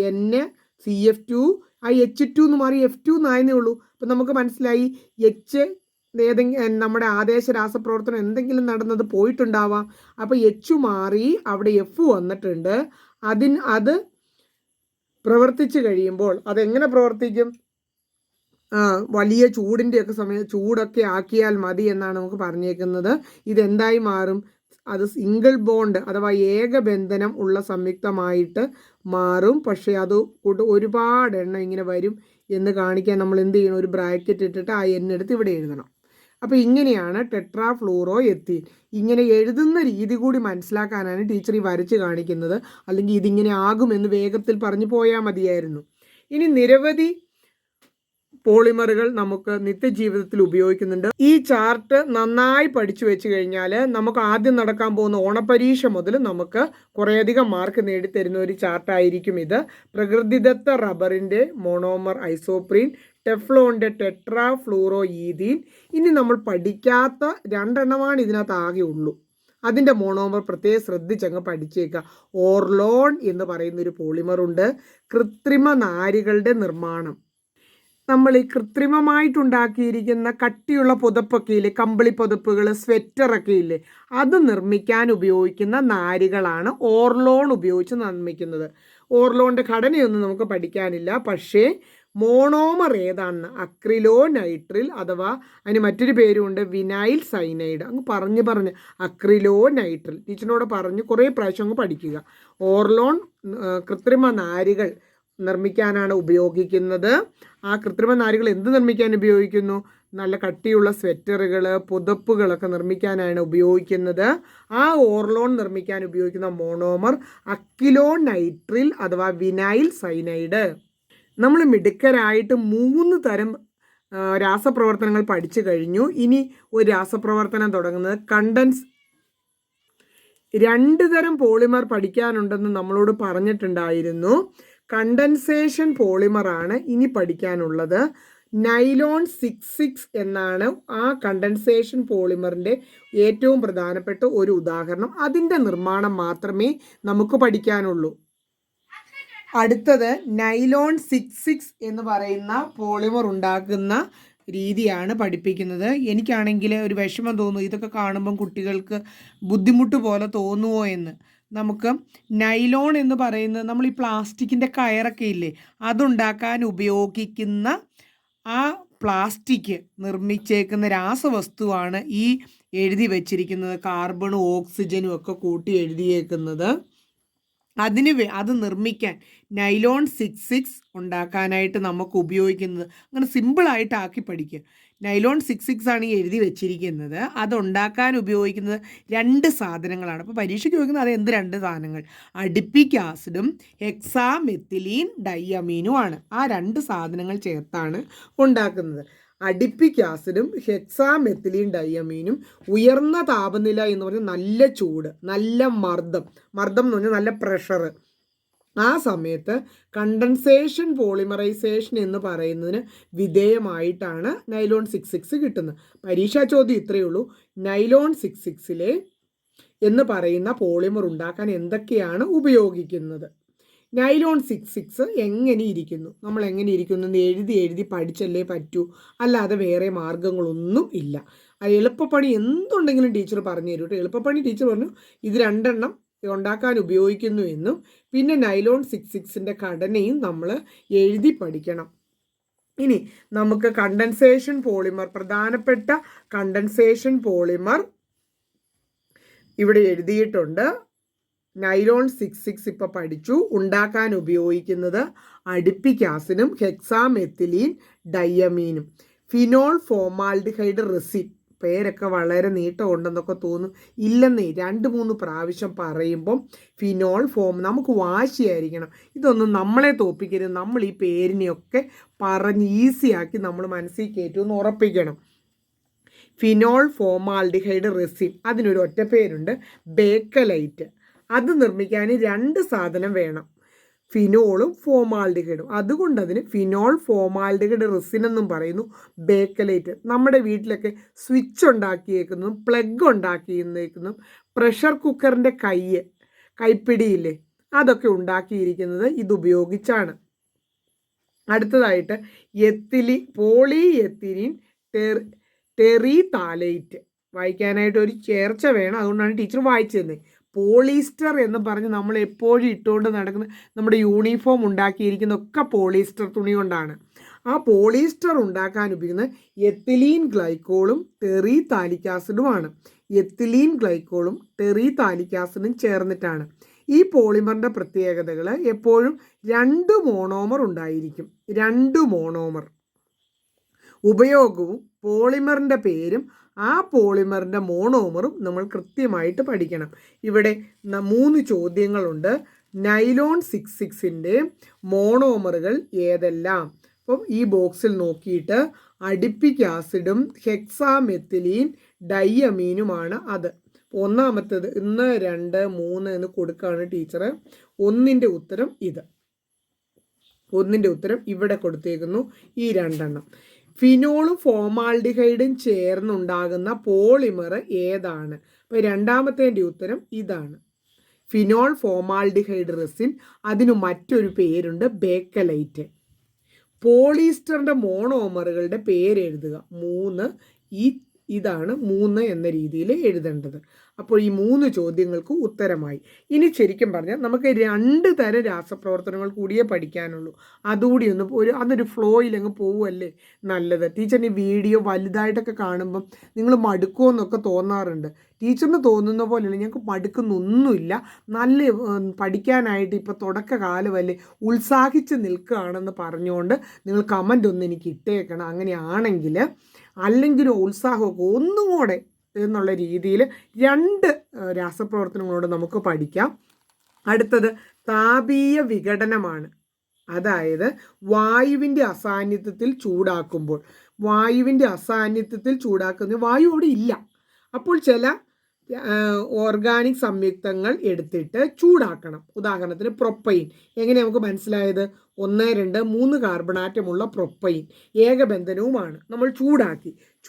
CF2 ആ H2 എന്ന് മാറി F2 എന്നായേ ഉള്ളൂ. അപ്പം നമുക്ക് മനസ്സിലായി നമ്മുടെ ആദേശ രാസപ്രവർത്തനം എന്തെങ്കിലും നടന്നത് പോയിട്ടുണ്ടാവാം. അപ്പോൾ H മാറി അവിടെ F വന്നിട്ടുണ്ട്. അത് പ്രവർത്തിച്ചു കഴിയുമ്പോൾ അതെങ്ങനെ പ്രവർത്തിക്കും? വലിയ ചൂടിൻ്റെയൊക്കെ ചൂടൊക്കെ ആക്കിയാൽ മതി എന്നാണ് നമുക്ക് പറഞ്ഞേക്കുന്നത്. ഇതെന്തായി മാറും? അത് സിംഗിൾ ബോണ്ട് അഥവാ ഏകബന്ധനം ഉള്ള സംയുക്തമായിട്ട് മാറും. പക്ഷേ അത് ഒരുപാട് എണ്ണം ഇങ്ങനെ വരും എന്ന് കാണിക്കാൻ നമ്മൾ എന്ത് ചെയ്യണം? ഒരു ബ്രാക്കറ്റ് ഇട്ടിട്ട് ആ എണ്ണെടുത്ത് ഇവിടെ എഴുതണം. അപ്പോൾ ഇങ്ങനെയാണ് ടെട്രാ ഫ്ലൂറോ എത്തീൻ. ഇങ്ങനെ എഴുതുന്ന രീതി കൂടി മനസ്സിലാക്കാനാണ് ടീച്ചർ ഈ വരച്ച് കാണിക്കുന്നത്. അല്ലെങ്കിൽ ഇതിങ്ങനെ ആകുമെന്ന് വേഗത്തിൽ പറഞ്ഞു പോയാൽ മതിയായിരുന്നു. ഇനി നിരവധി പോളിമറുകൾ നമുക്ക് നിത്യജീവിതത്തിൽ ഉപയോഗിക്കുന്നുണ്ട്. ഈ ചാർട്ട് നന്നായി പഠിച്ചു വെച്ച് കഴിഞ്ഞാൽ നമുക്ക് ആദ്യം നടക്കാൻ പോകുന്ന ഓണപരീക്ഷ മുതൽ നമുക്ക് കുറേയധികം മാർക്ക് നേടിത്തരുന്ന ഒരു ചാർട്ടായിരിക്കും ഇത്. പ്രകൃതിദത്ത റബ്ബറിൻ്റെ മോണോമർ ഐസോപ്രീൻ, ടെഫ്ലോണിൻ്റെ ടെട്രാ ഫ്ലൂറോ ഈഥീൻ. ഇനി നമ്മൾ പഠിക്കാത്ത രണ്ടെണ്ണമാണ് ഇതിനകത്ത് ആകെ ഉള്ളൂ. അതിൻ്റെ മോണോമർ പ്രത്യേകം ശ്രദ്ധിച്ചങ്ങ് പഠിച്ചേക്കുക. ഓർലോൺ എന്ന് പറയുന്നൊരു പോളിമറുണ്ട്. കൃത്രിമ നാരുകളുടെ നിർമ്മാണം, നമ്മൾ ഈ കൃത്രിമമായിട്ടുണ്ടാക്കിയിരിക്കുന്ന കട്ടിയുള്ള പുതപ്പൊക്കെ ഇല്ലേ, കമ്പിളി പുതപ്പുകൾ, സ്വെറ്ററൊക്കെ ഇല്ലേ, അത് നിർമ്മിക്കാൻ ഉപയോഗിക്കുന്ന നാരുകളാണ് ഓർലോൺ ഉപയോഗിച്ച് നിർമ്മിക്കുന്നത്. ഓർലോണിൻ്റെ ഘടനയൊന്നും നമുക്ക് പഠിക്കാനില്ല. പക്ഷേ മോണോമർ ഏതാണെന്ന് അക്രിലോ നൈട്രിൽ അഥവാ അതിന് മറ്റൊരു പേരുമുണ്ട് വിനൈൽ സൈനൈഡ്. അങ്ങ് പറഞ്ഞ് അക്രിലോ നൈട്രിൽ ടീച്ചറിനോട് പറഞ്ഞ് കുറേ പ്രാവശ്യം അങ്ങ് പഠിക്കുക. ഓർലോൺ കൃത്രിമ നാരുകൾ നിർമ്മിക്കാനാണ് ഉപയോഗിക്കുന്നത്. ആ കൃത്രിമ നാരുകൾ എന്ത് നിർമ്മിക്കാൻ ഉപയോഗിക്കുന്നു? നല്ല കട്ടിയുള്ള സ്വെറ്ററുകൾ, പുതപ്പുകളൊക്കെ നിർമ്മിക്കാനാണ് ഉപയോഗിക്കുന്നത്. ആ ഓർലോൺ നിർമ്മിക്കാൻ ഉപയോഗിക്കുന്ന മോണോമർ അക്രിലോ നൈട്രിൽ അഥവാ വിനൈൽ സൈനൈഡ്. നമ്മൾ മിടുക്കരായിട്ട് 3 തരം രാസപ്രവർത്തനങ്ങൾ പഠിച്ചു കഴിഞ്ഞു. ഇനി ഒരു രാസപ്രവർത്തനം തുടങ്ങുന്നത് കണ്ടൻസ്. 2 തരം പോളിമർ പഠിക്കാനുണ്ടെന്ന് നമ്മളോട് പറഞ്ഞിട്ടുണ്ടായിരുന്നു. കണ്ടൻസേഷൻ പോളിമറാണ് ഇനി പഠിക്കാനുള്ളത്. നൈലോൺ 66 എന്നാണ് ആ കണ്ടൻസേഷൻ പോളിമറിൻ്റെ ഏറ്റവും പ്രധാനപ്പെട്ട ഒരു ഉദാഹരണം. അതിൻ്റെ നിർമ്മാണം മാത്രമേ നമുക്ക് പഠിക്കാനുള്ളൂ. അടുത്തത് നൈലോൺ 66 എന്ന് പറയുന്ന പോളിമർ ഉണ്ടാക്കുന്ന രീതിയാണ് പഠിപ്പിക്കുന്നത്. എനിക്കാണെങ്കിൽ ഒരു വിഷമം തോന്നുന്നു, ഇതൊക്കെ കാണുമ്പം കുട്ടികൾക്ക് ബുദ്ധിമുട്ട് പോലെ തോന്നുമോ എന്ന്. നമുക്ക് നൈലോൺ എന്ന് പറയുന്നത് നമ്മൾ ഈ പ്ലാസ്റ്റിക്കിൻ്റെ കയറൊക്കെ ഇല്ലേ, അതുണ്ടാക്കാൻ ഉപയോഗിക്കുന്ന ആ പ്ലാസ്റ്റിക് നിർമ്മിച്ചേക്കുന്ന രാസവസ്തുവാണ് ഈ എഴുതി വച്ചിരിക്കുന്നത്. കാർബണും ഓക്സിജനും ഒക്കെ കൂട്ടി എഴുതിയേക്കുന്നത്. അത് നിർമ്മിക്കാൻ നൈലോൺ 66 ഉണ്ടാക്കാനായിട്ട് നമുക്ക് ഉപയോഗിക്കുന്നത്. അങ്ങനെ സിമ്പിളായിട്ട് ആക്കി പഠിക്കുക. നൈലോൺ 66 ആണ് ഈ എഴുതി വെച്ചിരിക്കുന്നത്. അതുണ്ടാക്കാൻ ഉപയോഗിക്കുന്നത് 2 സാധനങ്ങളാണ്. അപ്പോൾ പരീക്ഷയ്ക്ക് ചോദിക്കുന്നത് അത് എന്ത് 2 സാധനങ്ങൾ? അഡിപ്പിക് ആസിഡും ഹെക്സാമെത്തിലീൻ ഡൈയമീനും ആണ്. ആ 2 സാധനങ്ങൾ ചേർത്താണ് ഉണ്ടാക്കുന്നത്. അഡിപ്പിക് ആസിഡും ഹെക്സാമെത്തിലീൻ ഡൈയമീനും ഉയർന്ന താപനില എന്ന് പറഞ്ഞാൽ നല്ല ചൂട്, നല്ല മർദ്ദം എന്ന് പറഞ്ഞാൽ നല്ല പ്രഷർ, ആ സമയത്ത് കണ്ടൻസേഷൻ പോളിമറൈസേഷൻ എന്ന് പറയുന്നതിന് വിധേയമായിട്ടാണ് നൈലോൺ 66 കിട്ടുന്നത്. പരീക്ഷാ ചോദ്യം ഇത്രയേ ഉള്ളൂ. നൈലോൺ 66 എന്ന് പറയുന്ന പോളിമർ ഉണ്ടാക്കാൻ എന്തൊക്കെയാണ് ഉപയോഗിക്കുന്നത്? നൈലോൺ 66 എങ്ങനെ ഇരിക്കുന്നു, നമ്മൾ എങ്ങനെ ഇരിക്കുന്നു എന്ന് എഴുതി പഠിച്ചല്ലേ പറ്റൂ, അല്ലാതെ വേറെ മാർഗങ്ങളൊന്നും ഇല്ല. എളുപ്പപ്പണി എന്തുണ്ടെങ്കിലും ടീച്ചർ പറഞ്ഞു തരും കേട്ടോ. എളുപ്പപ്പണി ടീച്ചർ പറഞ്ഞു ഇത് 2 എണ്ണം ഉണ്ടാക്കാൻ ഉപയോഗിക്കുന്നു എന്നും പിന്നെ നൈലോൺ 66ൻ്റെ ഘടനയും നമ്മൾ എഴുതി പഠിക്കണം. ഇനി നമുക്ക് കണ്ടൻസേഷൻ പോളിമർ, പ്രധാനപ്പെട്ട കണ്ടൻസേഷൻ പോളിമർ ഇവിടെ എഴുതിയിട്ടുണ്ട്. നൈലോൺ 66 ഇപ്പോൾ പഠിച്ചു. ഉണ്ടാക്കാൻ ഉപയോഗിക്കുന്നത് അഡിപ്പിക് ആസിഡും ഹെക്സാമെത്തിലീൻ ഡൈയമീനും. ഫിനോൾ ഫോമാൽഡിഹൈഡ് റെസിൻ, പേരൊക്കെ വളരെ നീട്ടമുണ്ടെന്നൊക്കെ തോന്നും. ഇല്ലെന്നേ, 2-3 പ്രാവശ്യം പറയുമ്പം ഫിനോൾ നമുക്ക് വാശിയായിരിക്കണം. ഇതൊന്നും നമ്മളെ തോപ്പിക്കരുത്. നമ്മൾ ഈ പേരിനെയൊക്കെ പറഞ്ഞ് ഈസിയാക്കി നമ്മൾ മനസ്സിൽ കയറ്റുമെന്ന് ഉറപ്പിക്കണം. ഫിനോൾ ഫോമാൽഡിഹൈഡ് റെസിൻ, അതിനൊരു ഒറ്റ പേരുണ്ട്, ബേക്കലൈറ്റ്. അത് നിർമ്മിക്കാൻ 2 സാധനം വേണം, ഫിനോളും ഫോമാൽഡിഹൈഡും. അതുകൊണ്ട് അതിന് ഫിനോൾ ഫോമാൽഡിഹൈഡ് റെസിൻ എന്നും പറയുന്നു. ബേക്കലൈറ്റ് നമ്മുടെ വീട്ടിലൊക്കെ സ്വിച്ച് ഉണ്ടാക്കിയേക്കുന്നതും പ്ലഗ് ഉണ്ടാക്കിയേക്കുന്നതും പ്രഷർ കുക്കറിൻ്റെ കൈപ്പിടിയില്ലേ, അതൊക്കെ ഉണ്ടാക്കിയിരിക്കുന്നത് ഇതുപയോഗിച്ചാണ്. അടുത്തതായിട്ട് പോളി എത്തിലീൻ ടെറിതാലേറ്റ്. വായിക്കാനായിട്ട് ഒരു ചേർച്ച വേണം, അതുകൊണ്ടാണ് ടീച്ചർ വായിച്ചു തന്നെ. പോളിസ്റ്റർ എന്ന് പറഞ്ഞ് നമ്മൾ എപ്പോഴും ഇട്ടുകൊണ്ട് നടക്കുന്ന നമ്മുടെ യൂണിഫോം ഉണ്ടാക്കിയിരിക്കുന്നതൊക്കെ പോളിസ്റ്റർ തുണി കൊണ്ടാണ്. ആ പോളിസ്റ്റർ ഉണ്ടാക്കാൻ ഉപയോഗിക്കുന്നത് എത്തിലീൻ ഗ്ലൈക്കോളും ടെറീതാലിക് ആസിഡുമാണ്. എത്തിലീൻ ഗ്ലൈക്കോളും ടെറീതാലിക് ആസിഡും ചേർന്നിട്ടാണ്. ഈ പോളിമറിൻ്റെ പ്രത്യേകതകൾ എപ്പോഴും 2 മോണോമർ ഉണ്ടായിരിക്കും. 2 മോണോമർ. ഉപയോഗവും പോളിമറിൻ്റെ പേരും ആ പോളിമറിൻ്റെ മോണോമറും നമ്മൾ കൃത്യമായിട്ട് പഠിക്കണം. ഇവിടെ 3 ചോദ്യങ്ങളുണ്ട്. നൈലോൺ 66ൻ്റെ മോണോമറുകൾ ഏതെല്ലാം? അപ്പം ഈ ബോക്സിൽ നോക്കിയിട്ട് അഡിപ്പിക് ആസിഡും ഹെക്സാമെത്തിലീൻ ഡൈയമീനുമാണ് അത്. ഒന്നാമത്തേത് 1, 2, 3 എന്ന് കൊടുക്കുകയാണ് ടീച്ചർ. 1ൻ്റെ ഉത്തരം ഇത്. 1ൻ്റെ ഉത്തരം ഇവിടെ കൊടുത്തേക്കുന്നു. ഈ 2 എണ്ണം. ഫിനോളും ഫോമാൽഡിഹൈഡും ചേർന്നുണ്ടാകുന്ന പോളിമർ ഏതാണ്? അപ്പോൾ രണ്ടാമത്തേൻ്റെ ഉത്തരം ഇതാണ്. Phenol formaldehyde resin. അതിന് മറ്റൊരു പേരുണ്ട് ബേക്കലൈറ്റ്. പോളിസ്റ്ററിൻ്റെ മോണോമറുകളുടെ പേരെഴുതുക. 3. ഇതാണ് 3 എന്ന രീതിയിൽ എഴുതേണ്ടത്. അപ്പോൾ ഈ 3 ചോദ്യങ്ങൾക്ക് ഉത്തരമായി. ഇനി ശരിക്കും പറഞ്ഞാൽ നമുക്ക് 2 തരം രാസപ്രവർത്തനങ്ങൾ കൂടിയേ പഠിക്കാനുള്ളൂ. അതുകൂടി അതൊരു ഫ്ലോയിൽ അങ്ങ് പോവുമല്ലേ നല്ലത്. ടീച്ചറിന് ഈ വീഡിയോ വലുതായിട്ടൊക്കെ കാണുമ്പം നിങ്ങൾ മടുക്കുമെന്നൊക്കെ തോന്നാറുണ്ട്. ടീച്ചറിന് തോന്നുന്ന പോലെയല്ല, ഞങ്ങൾക്ക് മടുക്കുന്നൊന്നുമില്ല. നല്ല പഠിക്കാനായിട്ട് ഇപ്പോൾ തുടക്കകാലമല്ലേ, ഉത്സാഹിച്ച് നിൽക്കുകയാണെന്ന് പറഞ്ഞുകൊണ്ട് നിങ്ങൾ കമൻ്റ് ഒന്ന് എനിക്ക് ഇട്ടേക്കണം. അങ്ങനെയാണെങ്കിൽ അല്ലെങ്കിലും ഉത്സാഹമൊക്കെ ഒന്നും കൂടെ എന്നുള്ള രീതിയിൽ 2 രാസപ്രവർത്തനങ്ങളോട് നമുക്ക് പഠിക്കാം. അടുത്തത് താപീയ വിഘടനമാണ്. അതായത് വായുവിൻ്റെ അസാന്നിധ്യത്തിൽ ചൂടാക്കുമ്പോൾ, വായു അവിടെ ഇല്ല. അപ്പോൾ ചില ഓർഗാനിക് സംയുക്തങ്ങൾ എടുത്തിട്ട് ചൂടാക്കണം. ഉദാഹരണത്തിന് പ്രൊപ്പൈൻ. എങ്ങനെ നമുക്ക് മനസ്സിലായത്? 1, 2, 3 കാർബണാറ്റമുള്ള പ്രൊപ്പൈൻ ഏകബന്ധനവുമാണ്. നമ്മൾ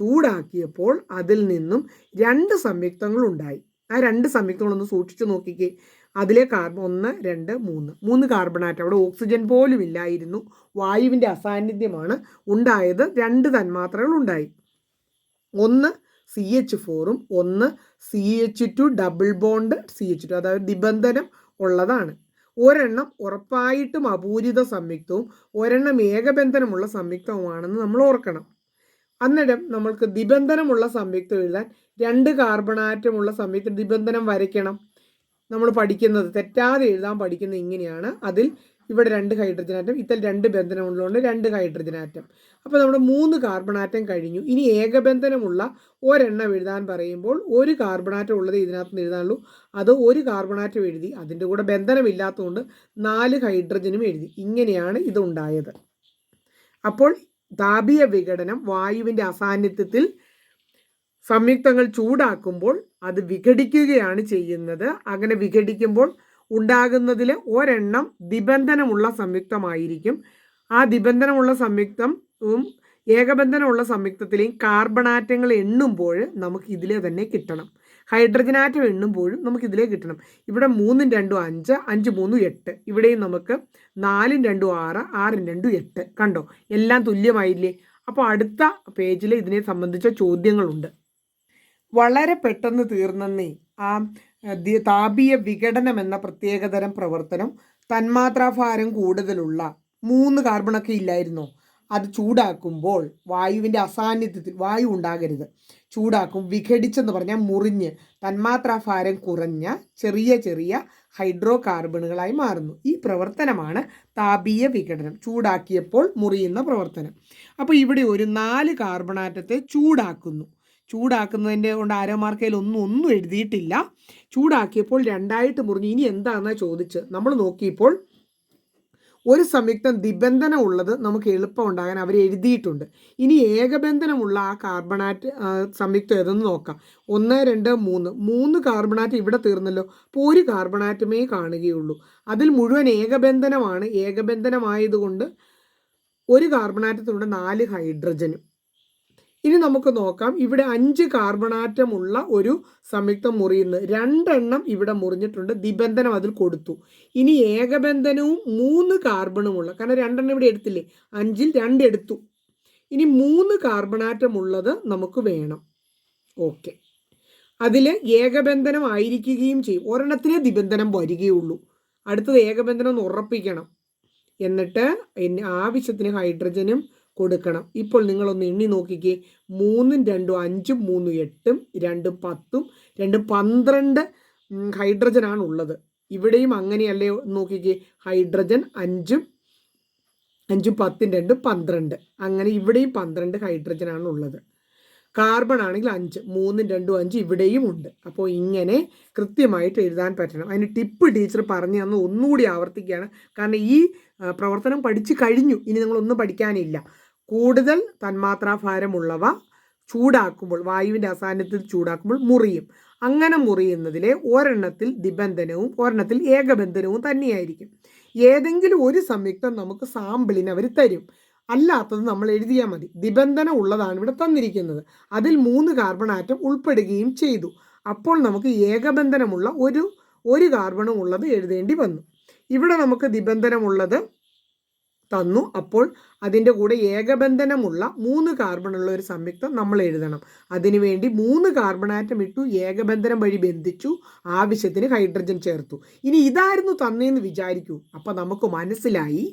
ചൂടാക്കിയപ്പോൾ അതിൽ നിന്നും 2 സംയുക്തങ്ങൾ ഉണ്ടായി. ആ 2 സംയുക്തങ്ങളൊന്ന് സൂക്ഷിച്ചു നോക്കിക്കേ. അതിലെ 1, 2, 3 കാർബണാറ്റം. അവിടെ ഓക്സിജൻ പോലും ഇല്ലായിരുന്നു. വായുവിൻ്റെ അസാന്നിധ്യമാണ് ഉണ്ടായത്. 2 തന്മാത്രകൾ ഉണ്ടായി. ഒന്ന് CH4ഉം 1 CH2 ഡബിൾ ബോണ്ട് CH2, അതായത് നിബന്ധനം ഉള്ളതാണ്. ഒരെണ്ണം ഉറപ്പായിട്ടും അപൂരിത സംയുക്തവും ഒരെണ്ണം ഏകബന്ധനമുള്ള സംയുക്തവുമാണെന്ന് നമ്മൾ ഓർക്കണം. അന്നേരം നമ്മൾക്ക് നിബന്ധനമുള്ള സംയുക്തം എഴുതാൻ 2 കാർബണാറ്റമുള്ള സംയുക്ത നിബന്ധനം വരയ്ക്കണം. നമ്മൾ പഠിക്കുന്നത് തെറ്റാതെ എഴുതാൻ പഠിക്കുന്നത് ഇങ്ങനെയാണ്. അതിൽ ഇവിടെ 2 ഹൈഡ്രജൻ ആറ്റം, ഇതിൽ 2 ബന്ധനമുള്ളതുകൊണ്ട് 2 ഹൈഡ്രജൻ ആറ്റം. അപ്പോൾ നമ്മുടെ 3 കാർബൺ ആറ്റം കഴിഞ്ഞു. ഇനി ഏകബന്ധനമുള്ള ഒരെണ്ണം എഴുതാൻ പറയുമ്പോൾ 1 കാർബൺ ആറ്റം ഉള്ളത് ഇതിനകത്ത് നിന്ന് എഴുതാനുള്ളൂ. അത് 1 കാർബൺ ആറ്റം എഴുതി. അതിൻ്റെ കൂടെ ബന്ധനമില്ലാത്തതുകൊണ്ട് 4 ഹൈഡ്രജനും എഴുതി. ഇങ്ങനെയാണ് ഇതുണ്ടായത്. അപ്പോൾ താപീയ വിഘടനം വായുവിൻ്റെ അസാന്നിധ്യത്തിൽ സംയുക്തങ്ങൾ ചൂടാക്കുമ്പോൾ അത് വിഘടിക്കുകയാണ് ചെയ്യുന്നത്. അങ്ങനെ വിഘടിക്കുമ്പോൾ ഉണ്ടാകുന്നതിൽ ഒരെണ്ണം നിബന്ധനമുള്ള സംയുക്തമായിരിക്കും. ആ നിബന്ധനമുള്ള സംയുക്തവും ഏകബന്ധനമുള്ള സംയുക്തത്തിലെയും കാർബണാറ്റങ്ങൾ എണ്ണുമ്പോൾ നമുക്ക് ഇതിലെ തന്നെ കിട്ടണം. ഹൈഡ്രജൻ ആറ്റം എണ്ണുമ്പോഴും നമുക്ക് ഇതിലേ കിട്ടണം. ഇവിടെ 3 2 5, 5 3 8. ഇവിടെയും നമുക്ക് 4 2 6, 6 2 8. കണ്ടോ, എല്ലാം തുല്യമായില്ലേ? അപ്പോൾ അടുത്ത പേജിൽ ഇതിനെ സംബന്ധിച്ച ചോദ്യങ്ങളുണ്ട്. വളരെ പെട്ടെന്ന് തീർന്നേ ആ താപീയ വിഘടനം എന്ന പ്രത്യേകതരം പ്രവർത്തനം. തന്മാത്രാഭാരം കൂടുതലുള്ള 3 കാർബണൊക്കെ ഇല്ലായിരുന്നോ, അത് ചൂടാക്കുമ്പോൾ വായുവിൻ്റെ അസാന്നിധ്യത്തിൽ, വായു ഉണ്ടാകരുത്, ചൂടാക്കും. വിഘടിച്ചെന്ന് പറഞ്ഞാൽ മുറിഞ്ഞ് തന്മാത്രാഭാരം കുറഞ്ഞ ചെറിയ ചെറിയ ഹൈഡ്രോ കാർബണുകളായി മാറുന്നു. ഈ പ്രവർത്തനമാണ് താപീയ വിഘടനം, ചൂടാക്കിയപ്പോൾ മുറിയുന്ന പ്രവർത്തനം. അപ്പോൾ ഇവിടെ ഒരു 4 കാർബണാറ്റത്തെ ചൂടാക്കുന്നതിൻ്റെ കൊണ്ട് ആരോമാർക്കയിൽ ഒന്നും എഴുതിയിട്ടില്ല. ചൂടാക്കിയപ്പോൾ 2ആയിട്ട് മുറിഞ്ഞു. ഇനി എന്താണെന്നാണ് ചോദിച്ച് നമ്മൾ നോക്കിയപ്പോൾ ഒരു സംയുക്തം നിബന്ധനം ഉള്ളത് നമുക്ക് എളുപ്പം ഉണ്ടാകാൻ അവർ എഴുതിയിട്ടുണ്ട്. ഇനി ഏകബന്ധനമുള്ള ആ കാർബണാറ്റ് സംയുക്തം ഏതെന്ന് നോക്കാം. 1 2 3 കാർബണാറ്റ് ഇവിടെ തീർന്നല്ലോ. അപ്പോൾ 1 കാർബണാറ്റമേ കാണുകയുള്ളൂ. അതിൽ മുഴുവൻ ഏകബന്ധനമാണ്. ഏകബന്ധനമായതുകൊണ്ട് 1 കാർബണാറ്റത്തിലൂടെ 4 ഹൈഡ്രജനും. ഇനി നമുക്ക് നോക്കാം, ഇവിടെ 5 കാർബണാറ്റമുള്ള ഒരു സംയുക്തം മുറിയുന്നത്. 2 എണ്ണം ഇവിടെ മുറിഞ്ഞിട്ടുണ്ട്, നിബന്ധനം അതിൽ കൊടുത്തു. ഇനി ഏകബന്ധനവും 3 കാർബണുമുള്ള, കാരണം 2 എണ്ണം ഇവിടെ എടുത്തില്ലേ, 5ൽ 2 എടുത്തു. ഇനി 3 കാർബണാറ്റമുള്ളത് നമുക്ക് വേണം. ഓക്കെ, അതിൽ ഏകബന്ധനം ആയിരിക്കുകയും ചെയ്യും. ഒരെണ്ണത്തിനെ ദ്വിബന്ധനം വരികയുള്ളൂ. അടുത്തത് ഏകബന്ധനം എന്ന് ഉറപ്പിക്കണം. എന്നിട്ട് ആവശ്യത്തിന് ഹൈഡ്രജനും കൊടുക്കണം. ഇപ്പോൾ നിങ്ങളൊന്ന് എണ്ണി നോക്കിക്കേ. 3 2 5 3 8 2 10 2 12 ഹൈഡ്രജനാണ് ഉള്ളത്. ഇവിടെയും അങ്ങനെയല്ലേ? നോക്കിക്കേ, ഹൈഡ്രജൻ 5 5 10 2 12. അങ്ങനെ ഇവിടെയും 12 ഹൈഡ്രജനാണ് ഉള്ളത്. കാർബൺ ആണെങ്കിൽ 5, 3 2 5 ഇവിടെയും ഉണ്ട്. അപ്പോൾ ഇങ്ങനെ കൃത്യമായിട്ട് എഴുതാൻ പറ്റണം. അതിന് ടിപ്പ് ടീച്ചർ പറഞ്ഞു തന്നു, ഒന്നുകൂടി ആവർത്തിക്കുകയാണ്. കാരണം ഈ പ്രവർത്തനം പഠിച്ചു കഴിഞ്ഞു, ഇനി നിങ്ങളൊന്നും പഠിക്കാനില്ല. കൂടുതൽ തന്മാത്രാഭാരമുള്ളവ ചൂടാക്കുമ്പോൾ, വായുവിൻ്റെ അസാന്നിധ്യത്തിൽ ചൂടാക്കുമ്പോൾ മുറിയും. അങ്ങനെ മുറിയുന്നതിലെ ഒരെണ്ണത്തിൽ ദ്വിബന്ധനവും ഒരെണ്ണത്തിൽ ഏകബന്ധനവും തന്നെയായിരിക്കും. ഏതെങ്കിലും ഒരു സംയുക്തം നമുക്ക് സാമ്പിളിന് അവർ തരും. അല്ലാത്തത് നമ്മൾ എഴുതിയാൽ മതി. ദ്വിബന്ധനം ഉള്ളതാണ് ഇവിടെ തന്നിരിക്കുന്നത്. അതിൽ 3 കാർബൺ ആറ്റം ഉൾപ്പെടുകയും ചെയ്തു. അപ്പോൾ നമുക്ക് ഏകബന്ധനമുള്ള ഒരു കാർബണും ഉള്ളത് എഴുതേണ്ടി വന്നു. ഇവിടെ നമുക്ക് ദ്വിബന്ധനമുള്ളത് തന്നു. അപ്പോൾ അതിൻ്റെ കൂടെ ഏകബന്ധനമുള്ള 3 കാർബണുള്ള ഒരു സംയുക്തം നമ്മൾ എഴുതണം. അതിനുവേണ്ടി 3 കാർബൺ ആറ്റം ഇട്ടു, ഏകബന്ധനം വഴി ബന്ധിച്ചു, ആവശ്യത്തിന് ഹൈഡ്രജൻ ചേർത്തു. ഇനി ഇതായിരുന്നു തന്നേന്ന് വിചാരിക്കൂ. അപ്പം നമുക്ക് മനസ്സിലായി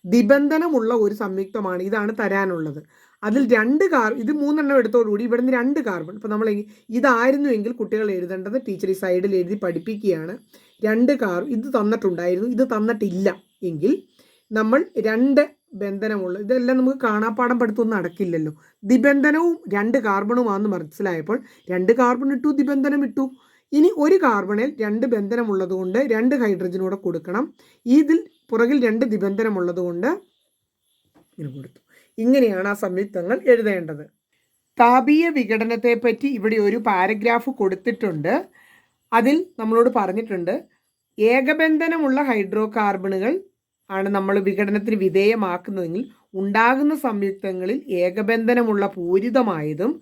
ദ്വിബന്ധനമുള്ള ഒരു സംയുക്തമാണ് ഇതാണ് തരാനുള്ളത്. അതിൽ 2 ഇത് 3 എണ്ണം എടുത്തോടുകൂടി ഇവിടുന്ന് 2 കാർബൺ. ഇപ്പം നമ്മൾ ഇതായിരുന്നുവെങ്കിൽ കുട്ടികൾ എഴുതേണ്ടത് ടീച്ചർ ഈ സൈഡിൽ എഴുതി പഠിപ്പിക്കുകയാണ്. 2 ഇത് തന്നിട്ടുണ്ടായിരുന്നു, ഇത് തന്നിട്ടില്ല എങ്കിൽ നമ്മൾ 2 ബന്ധനമുള്ള, ഇതെല്ലാം നമുക്ക് കാണാപ്പാടം പഠിത്തമൊന്നും നടക്കില്ലല്ലോ. ദ്വിബന്ധനവും 2 കാർബണുമാണെന്ന് മനസ്സിലായപ്പോൾ 2 കാർബൺ ഇട്ടു, ദ്വിബന്ധനം ഇട്ടു. ഇനി ഒരു കാർബണിൽ 2 ബന്ധനമുള്ളത് കൊണ്ട് 2 ഹൈഡ്രജനൂടെ കൊടുക്കണം. ഇതിൽ പുറകിൽ 2 ദ്വിബന്ധനമുള്ളത് കൊണ്ട് ഇങ്ങനെ കൊടുത്തു. ഇങ്ങനെയാണ് ആ സംയുക്തങ്ങൾ എഴുതേണ്ടത്. താപീയ വിഘടനത്തെ പറ്റി ഇവിടെ ഒരു പാരഗ്രാഫ് കൊടുത്തിട്ടുണ്ട്. അതിൽ നമ്മളോട് പറഞ്ഞിട്ടുണ്ട്, ഏകബന്ധനമുള്ള ഹൈഡ്രോ കാർബണുകൾ ആണ് നമ്മൾ വിഘടനത്തിന് വിധേയമാക്കുന്നതെങ്കിൽ ഉണ്ടാകുന്ന സംയുക്തങ്ങളിൽ ഏകബന്ധനമുള്ള പൂരിതമായതും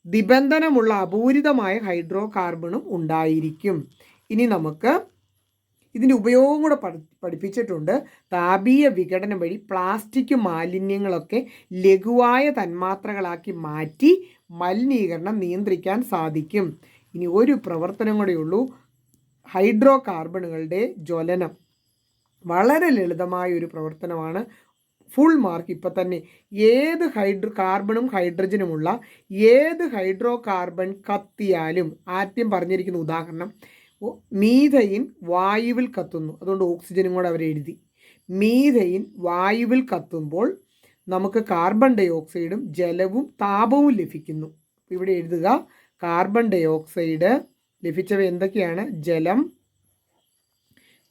ദ്വിബന്ധനമുള്ള അപൂരിതമായ ഹൈഡ്രോ കാർബണും ഉണ്ടായിരിക്കും. ഇനി നമുക്ക് ഇതിൻ്റെ ഉപയോഗം കൂടെ പഠിപ്പിച്ചിട്ടുണ്ട്. താപീയ വിഘടനം വഴി പ്ലാസ്റ്റിക് മാലിന്യങ്ങളൊക്കെ ലഘുവായ തന്മാത്രകളാക്കി മാറ്റി മലിനീകരണം നിയന്ത്രിക്കാൻ സാധിക്കും. ഇനി ഒരു പ്രവർത്തനം കൂടെ ഉള്ളൂ, ഹൈഡ്രോ കാർബണുകളുടെ ജ്വലനം. വളരെ ലളിതമായ ഒരു പ്രവർത്തനമാണ്. ഫുൾ മാർക്ക് ഇപ്പം തന്നെ. ഏത് കാർബണും ഹൈഡ്രജനുമുള്ള ഏത് ഹൈഡ്രോ കാർബൺ കത്തിയാലും, ആദ്യം പറഞ്ഞിരിക്കുന്ന ഉദാഹരണം മീഥൈൻ വായുവിൽ കത്തുന്നു, അതുകൊണ്ട് ഓക്സിജനും കൂടെ അവരെഴുതി. മീഥൈൻ വായുവിൽ കത്തുമ്പോൾ നമുക്ക് കാർബൺ ഡൈ ഓക്സൈഡും ജലവും താപവും ലഭിക്കുന്നു. ഇവിടെ എഴുതുക, കാർബൺ ഡൈ ഓക്സൈഡ് ലഭിച്ചവ എന്തൊക്കെയാണ്? ജലം,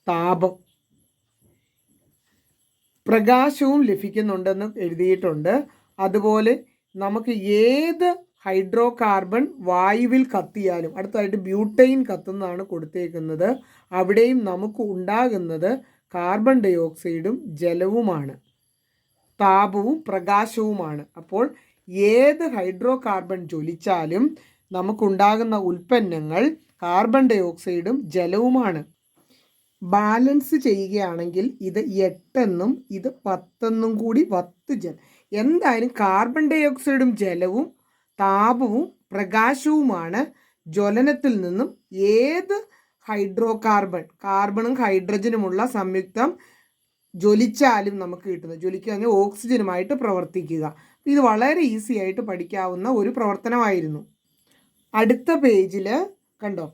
താപം, പ്രകാശവും ലഭിക്കുന്നുണ്ടെന്ന് എഴുതിയിട്ടുണ്ട്. അതുപോലെ നമുക്ക് ഏത് ഹൈഡ്രോ കാർബൺ വായുവിൽ കത്തിയാലും, അടുത്തതായിട്ട് ബ്യൂട്ടൈൻ കത്തുന്നതാണ് കൊടുത്തേക്കുന്നത്, അവിടെയും നമുക്ക് ഉണ്ടാകുന്നത് കാർബൺ ഡൈ ഓക്സൈഡും ജലവുമാണ്, താപവും പ്രകാശവുമാണ്. അപ്പോൾ ഏത് ഹൈഡ്രോ കാർബൺ ജ്വലിച്ചാലും നമുക്കുണ്ടാകുന്ന ഉൽപ്പന്നങ്ങൾ കാർബൺ ഡൈ ഓക്സൈഡും ജലവുമാണ്. ബാലൻസ് ചെയ്യുകയാണെങ്കിൽ ഇത് 8 എന്നും ഇത് 10 എന്നും കൂടി 10 ജലം. എന്തായാലും കാർബൺ ഡൈ ഓക്സൈഡും ജലവും താപവും പ്രകാശവുമാണ് ജ്വലനത്തിൽ നിന്നും ഏത് ഹൈഡ്രോ കാർബണും ഹൈഡ്രജനുമുള്ള സംയുക്തം ജ്വലിച്ചാലും നമുക്ക് കിട്ടുന്നത്. ജ്വലിക്കുക ഓക്സിജനുമായിട്ട് പ്രവർത്തിക്കുക. ഇത് വളരെ ഈസി ആയിട്ട് പഠിക്കാവുന്ന ഒരു പ്രവർത്തനമായിരുന്നു. അടുത്ത പേജിൽ കണ്ടോ,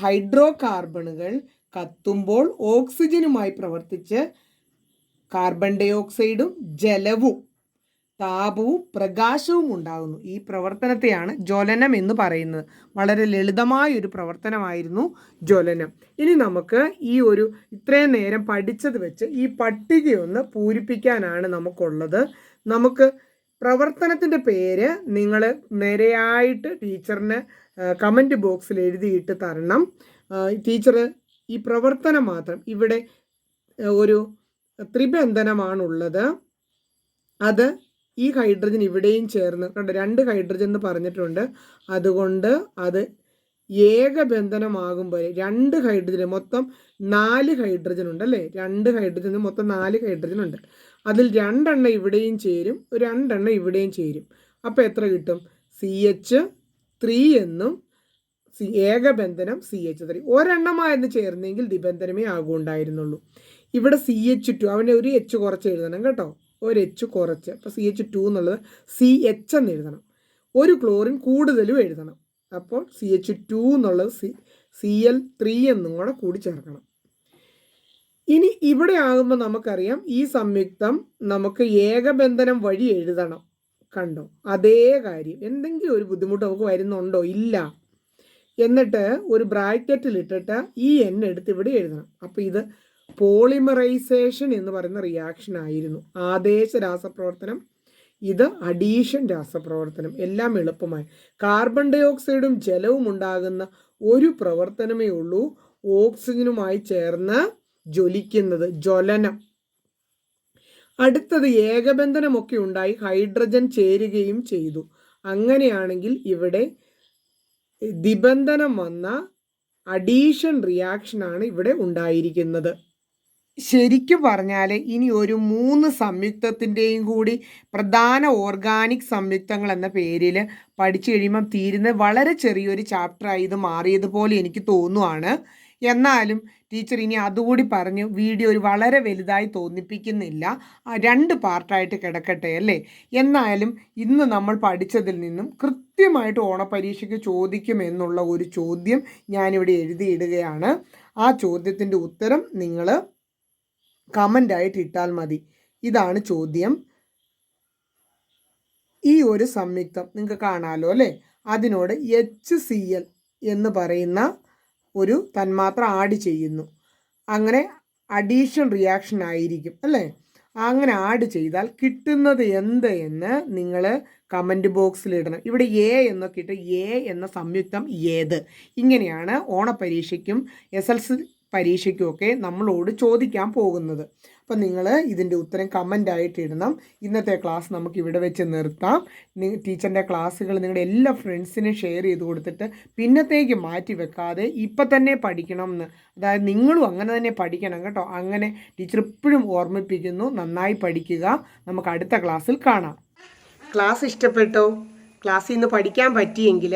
ഹൈഡ്രോ കാർബണുകൾ കത്തുമ്പോൾ ഓക്സിജനുമായി പ്രവർത്തിച്ച് കാർബൺ ഡൈ ഓക്സൈഡും ജലവും താപവും പ്രകാശവും ഉണ്ടാകുന്നു. ഈ പ്രവർത്തനത്തെയാണ് ജ്വലനം എന്ന് പറയുന്നത്. വളരെ ലളിതമായ ഒരു പ്രവർത്തനമായിരുന്നു ജ്വലനം. ഇനി നമുക്ക് ഇത്രയും നേരം പഠിച്ചത് വെച്ച് ഈ പട്ടികയൊന്ന് പൂരിപ്പിക്കാനാണ് നമുക്കുള്ളത്. നമുക്ക് പ്രവർത്തനത്തിൻ്റെ പേര് നിങ്ങൾ നേരെയായിട്ട് ടീച്ചറിന് കമൻറ്റ് ബോക്സിൽ എഴുതിയിട്ട് തരണം. ടീച്ചർ ഈ പ്രവർത്തനം മാത്രം, ഇവിടെ ഒരു ത്രിബന്ധനമാണുള്ളത്, അത് ഈ ഹൈഡ്രജൻ ഇവിടെയും ചേർന്ന് കണ്ടോ 2 ഹൈഡ്രജൻ എന്ന് പറഞ്ഞിട്ടുണ്ട്. അതുകൊണ്ട് അത് ഏകബന്ധനമാകുമ്പോൾ 2 ഹൈഡ്രജൻ, മൊത്തം 4 ഹൈഡ്രജൻ ഉണ്ടല്ലേ, 2 ഹൈഡ്രജന് മൊത്തം 4 ഹൈഡ്രജൻ ഉണ്ട്. അതിൽ 2 എണ്ണം ഇവിടെയും ചേരും, 2 എണ്ണം ഇവിടെയും ചേരും. അപ്പോൾ എത്ര കിട്ടും? CH3 എന്നും ഏകബന്ധനം CH3. ഒരെണ്ണമായിരുന്നു ചേർന്നെങ്കിൽ ദ്വിബന്ധനമേ ആകുണ്ടായിരുന്നുള്ളൂ. ഇവിടെ CH2 അവനെ ഒരു H കുറച്ച് എഴുതണം കേട്ടോ, ഒരു H കുറച്ച്. അപ്പോൾ CH2 എന്നുള്ളത് CH എന്ന് എഴുതണം. ഒരു ക്ലോറിൻ കൂടുതലും എഴുതണം. അപ്പോൾ CH2 എന്നുള്ളത് Cl3 എന്നും കൂടെ കൂടി ചേർക്കണം. ഇനി ഇവിടെ ആകുമ്പോൾ നമുക്കറിയാം ഈ സംയുക്തം നമുക്ക് ഏകബന്ധനം വഴി എഴുതണം. കണ്ടോ, അതേ കാര്യം. എന്തെങ്കിലും ഒരു ബുദ്ധിമുട്ട് നമുക്ക് വരുന്നുണ്ടോ? ഇല്ല. എന്നിട്ട് ഒരു ബ്രാക്കറ്റിൽ ഇട്ടിട്ട് ഈ N എടുത്ത് ഇവിടെ എഴുതണം. അപ്പോൾ ഇത് പോളിമറൈസേഷൻ എന്ന് പറയുന്ന റിയാക്ഷൻ ആയിരുന്നു. ആദേശ രാസപ്രവർത്തനം, ഇത് അഡീഷൻ രാസപ്രവർത്തനം. എല്ലാം എളുപ്പമായി. കാർബൺ ഡൈ ഓക്സൈഡും ജലവും ഉണ്ടാകുന്ന ഒരു പ്രവർത്തനമേ ഉള്ളൂ, ഓക്സിജനുമായി ചേർന്ന് ജ്വലിക്കുന്നത്, ജ്വലനം. അടുത്തത് ഏകബന്ധനമൊക്കെ ഉണ്ടായി ഹൈഡ്രജൻ ചേരുകയും ചെയ്തു. അങ്ങനെയാണെങ്കിൽ ഇവിടെ ദ്വിബന്ധനം വന്ന അഡീഷൻ റിയാക്ഷനാണ് ഇവിടെ ഉണ്ടായിരിക്കുന്നത്. ശരിക്കും പറഞ്ഞാൽ ഇനി ഒരു 3 സംയുക്തത്തിൻ്റെയും കൂടി പ്രധാന ഓർഗാനിക് സംയുക്തങ്ങൾ എന്ന പേരിൽ പഠിച്ചു കഴിയുമ്പം തീരുന്ന വളരെ ചെറിയൊരു ചാപ്റ്ററായി ഇത് മാറിയതുപോലെ എനിക്ക് തോന്നുവാണ്. എന്നാലും ടീച്ചർ ഇനി അതുകൂടി പറഞ്ഞ് വീഡിയോ ഒരു വളരെ വലുതായി തോന്നിപ്പിക്കുന്നില്ല. 2 പാർട്ടായിട്ട് കിടക്കട്ടെ അല്ലേ. എന്നാലും ഇന്ന് നമ്മൾ പഠിച്ചതിൽ നിന്നും കൃത്യമായിട്ട് ഓണപരീക്ഷയ്ക്ക് ചോദിക്കുമെന്നുള്ള ഒരു ചോദ്യം ഞാനിവിടെ എഴുതിയിടുകയാണ്. ആ ചോദ്യത്തിൻ്റെ ഉത്തരം നിങ്ങൾ കമൻ്റായിട്ട് ഇട്ടാൽ മതി. ഇതാണ് ചോദ്യം. ഈ ഒരു സംയുക്തം നിങ്ങൾക്ക് കാണാമല്ലോ അല്ലേ, അതിനോട് HCl എന്ന് പറയുന്ന ഒരു തന്മാത്ര ആഡ് ചെയ്യുന്നു. അങ്ങനെ അഡീഷൻ റിയാക്ഷൻ ആയിരിക്കും അല്ലേ. അങ്ങനെ ആഡ് ചെയ്താൽ കിട്ടുന്നത് എന്ത് എന്ന് നിങ്ങൾ കമൻറ്റ് ബോക്സിൽ ഇടണം. ഇവിടെ A എന്നൊക്കെ ഇട്ട് A എന്ന സംയുക്തം ഏത്, ഇങ്ങനെയാണ് ഓണപരീക്ഷയ്ക്കും SLC പരീക്ഷയ്ക്കുമൊക്കെ നമ്മളോട് ചോദിക്കാൻ പോകുന്നത്. അപ്പം നിങ്ങൾ ഇതിൻ്റെ ഉത്തരം കമൻ്റായിട്ട് ഇടണം. ഇന്നത്തെ ക്ലാസ് നമുക്ക് ഇവിടെ വെച്ച് നിർത്താം. ടീച്ചറിൻ്റെ ക്ലാസ്സുകൾ നിങ്ങളുടെ എല്ലാ ഫ്രണ്ട്സിനും ഷെയർ ചെയ്ത് കൊടുത്തിട്ട് പിന്നത്തേക്ക് മാറ്റി വെക്കാതെ ഇപ്പം തന്നെ പഠിക്കണം എന്ന്, അതായത് നിങ്ങളും അങ്ങനെ തന്നെ പഠിക്കണം കേട്ടോ. അങ്ങനെ ടീച്ചർ ഇപ്പോഴും ഓർമ്മിപ്പിക്കുന്നു, നന്നായി പഠിക്കുക. നമുക്ക് അടുത്ത ക്ലാസ്സിൽ കാണാം. ക്ലാസ് ഇഷ്ടപ്പെട്ടോ? ക്ലാസ്സിൽ നിന്ന് പഠിക്കാൻ പറ്റിയെങ്കിൽ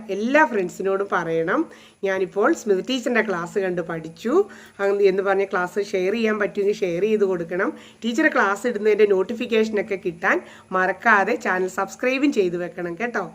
എല്ലാ ഫ്രണ്ട്സിനോടും പറയണം, ഞാനിപ്പോൾ സ്മിത ടീച്ചറിൻ്റെ ക്ലാസ് കണ്ട് പഠിച്ചു എന്ന് പറഞ്ഞ് ക്ലാസ് ഷെയർ ചെയ്യാൻ പറ്റുമെങ്കിൽ ഷെയർ ചെയ്ത് കൊടുക്കണം. ടീച്ചറെ ക്ലാസ് ഇടുന്നതിൻ്റെ നോട്ടിഫിക്കേഷനൊക്കെ കിട്ടാൻ മറക്കാതെ ചാനൽ സബ്സ്ക്രൈബും ചെയ്ത് വെക്കണം കേട്ടോ.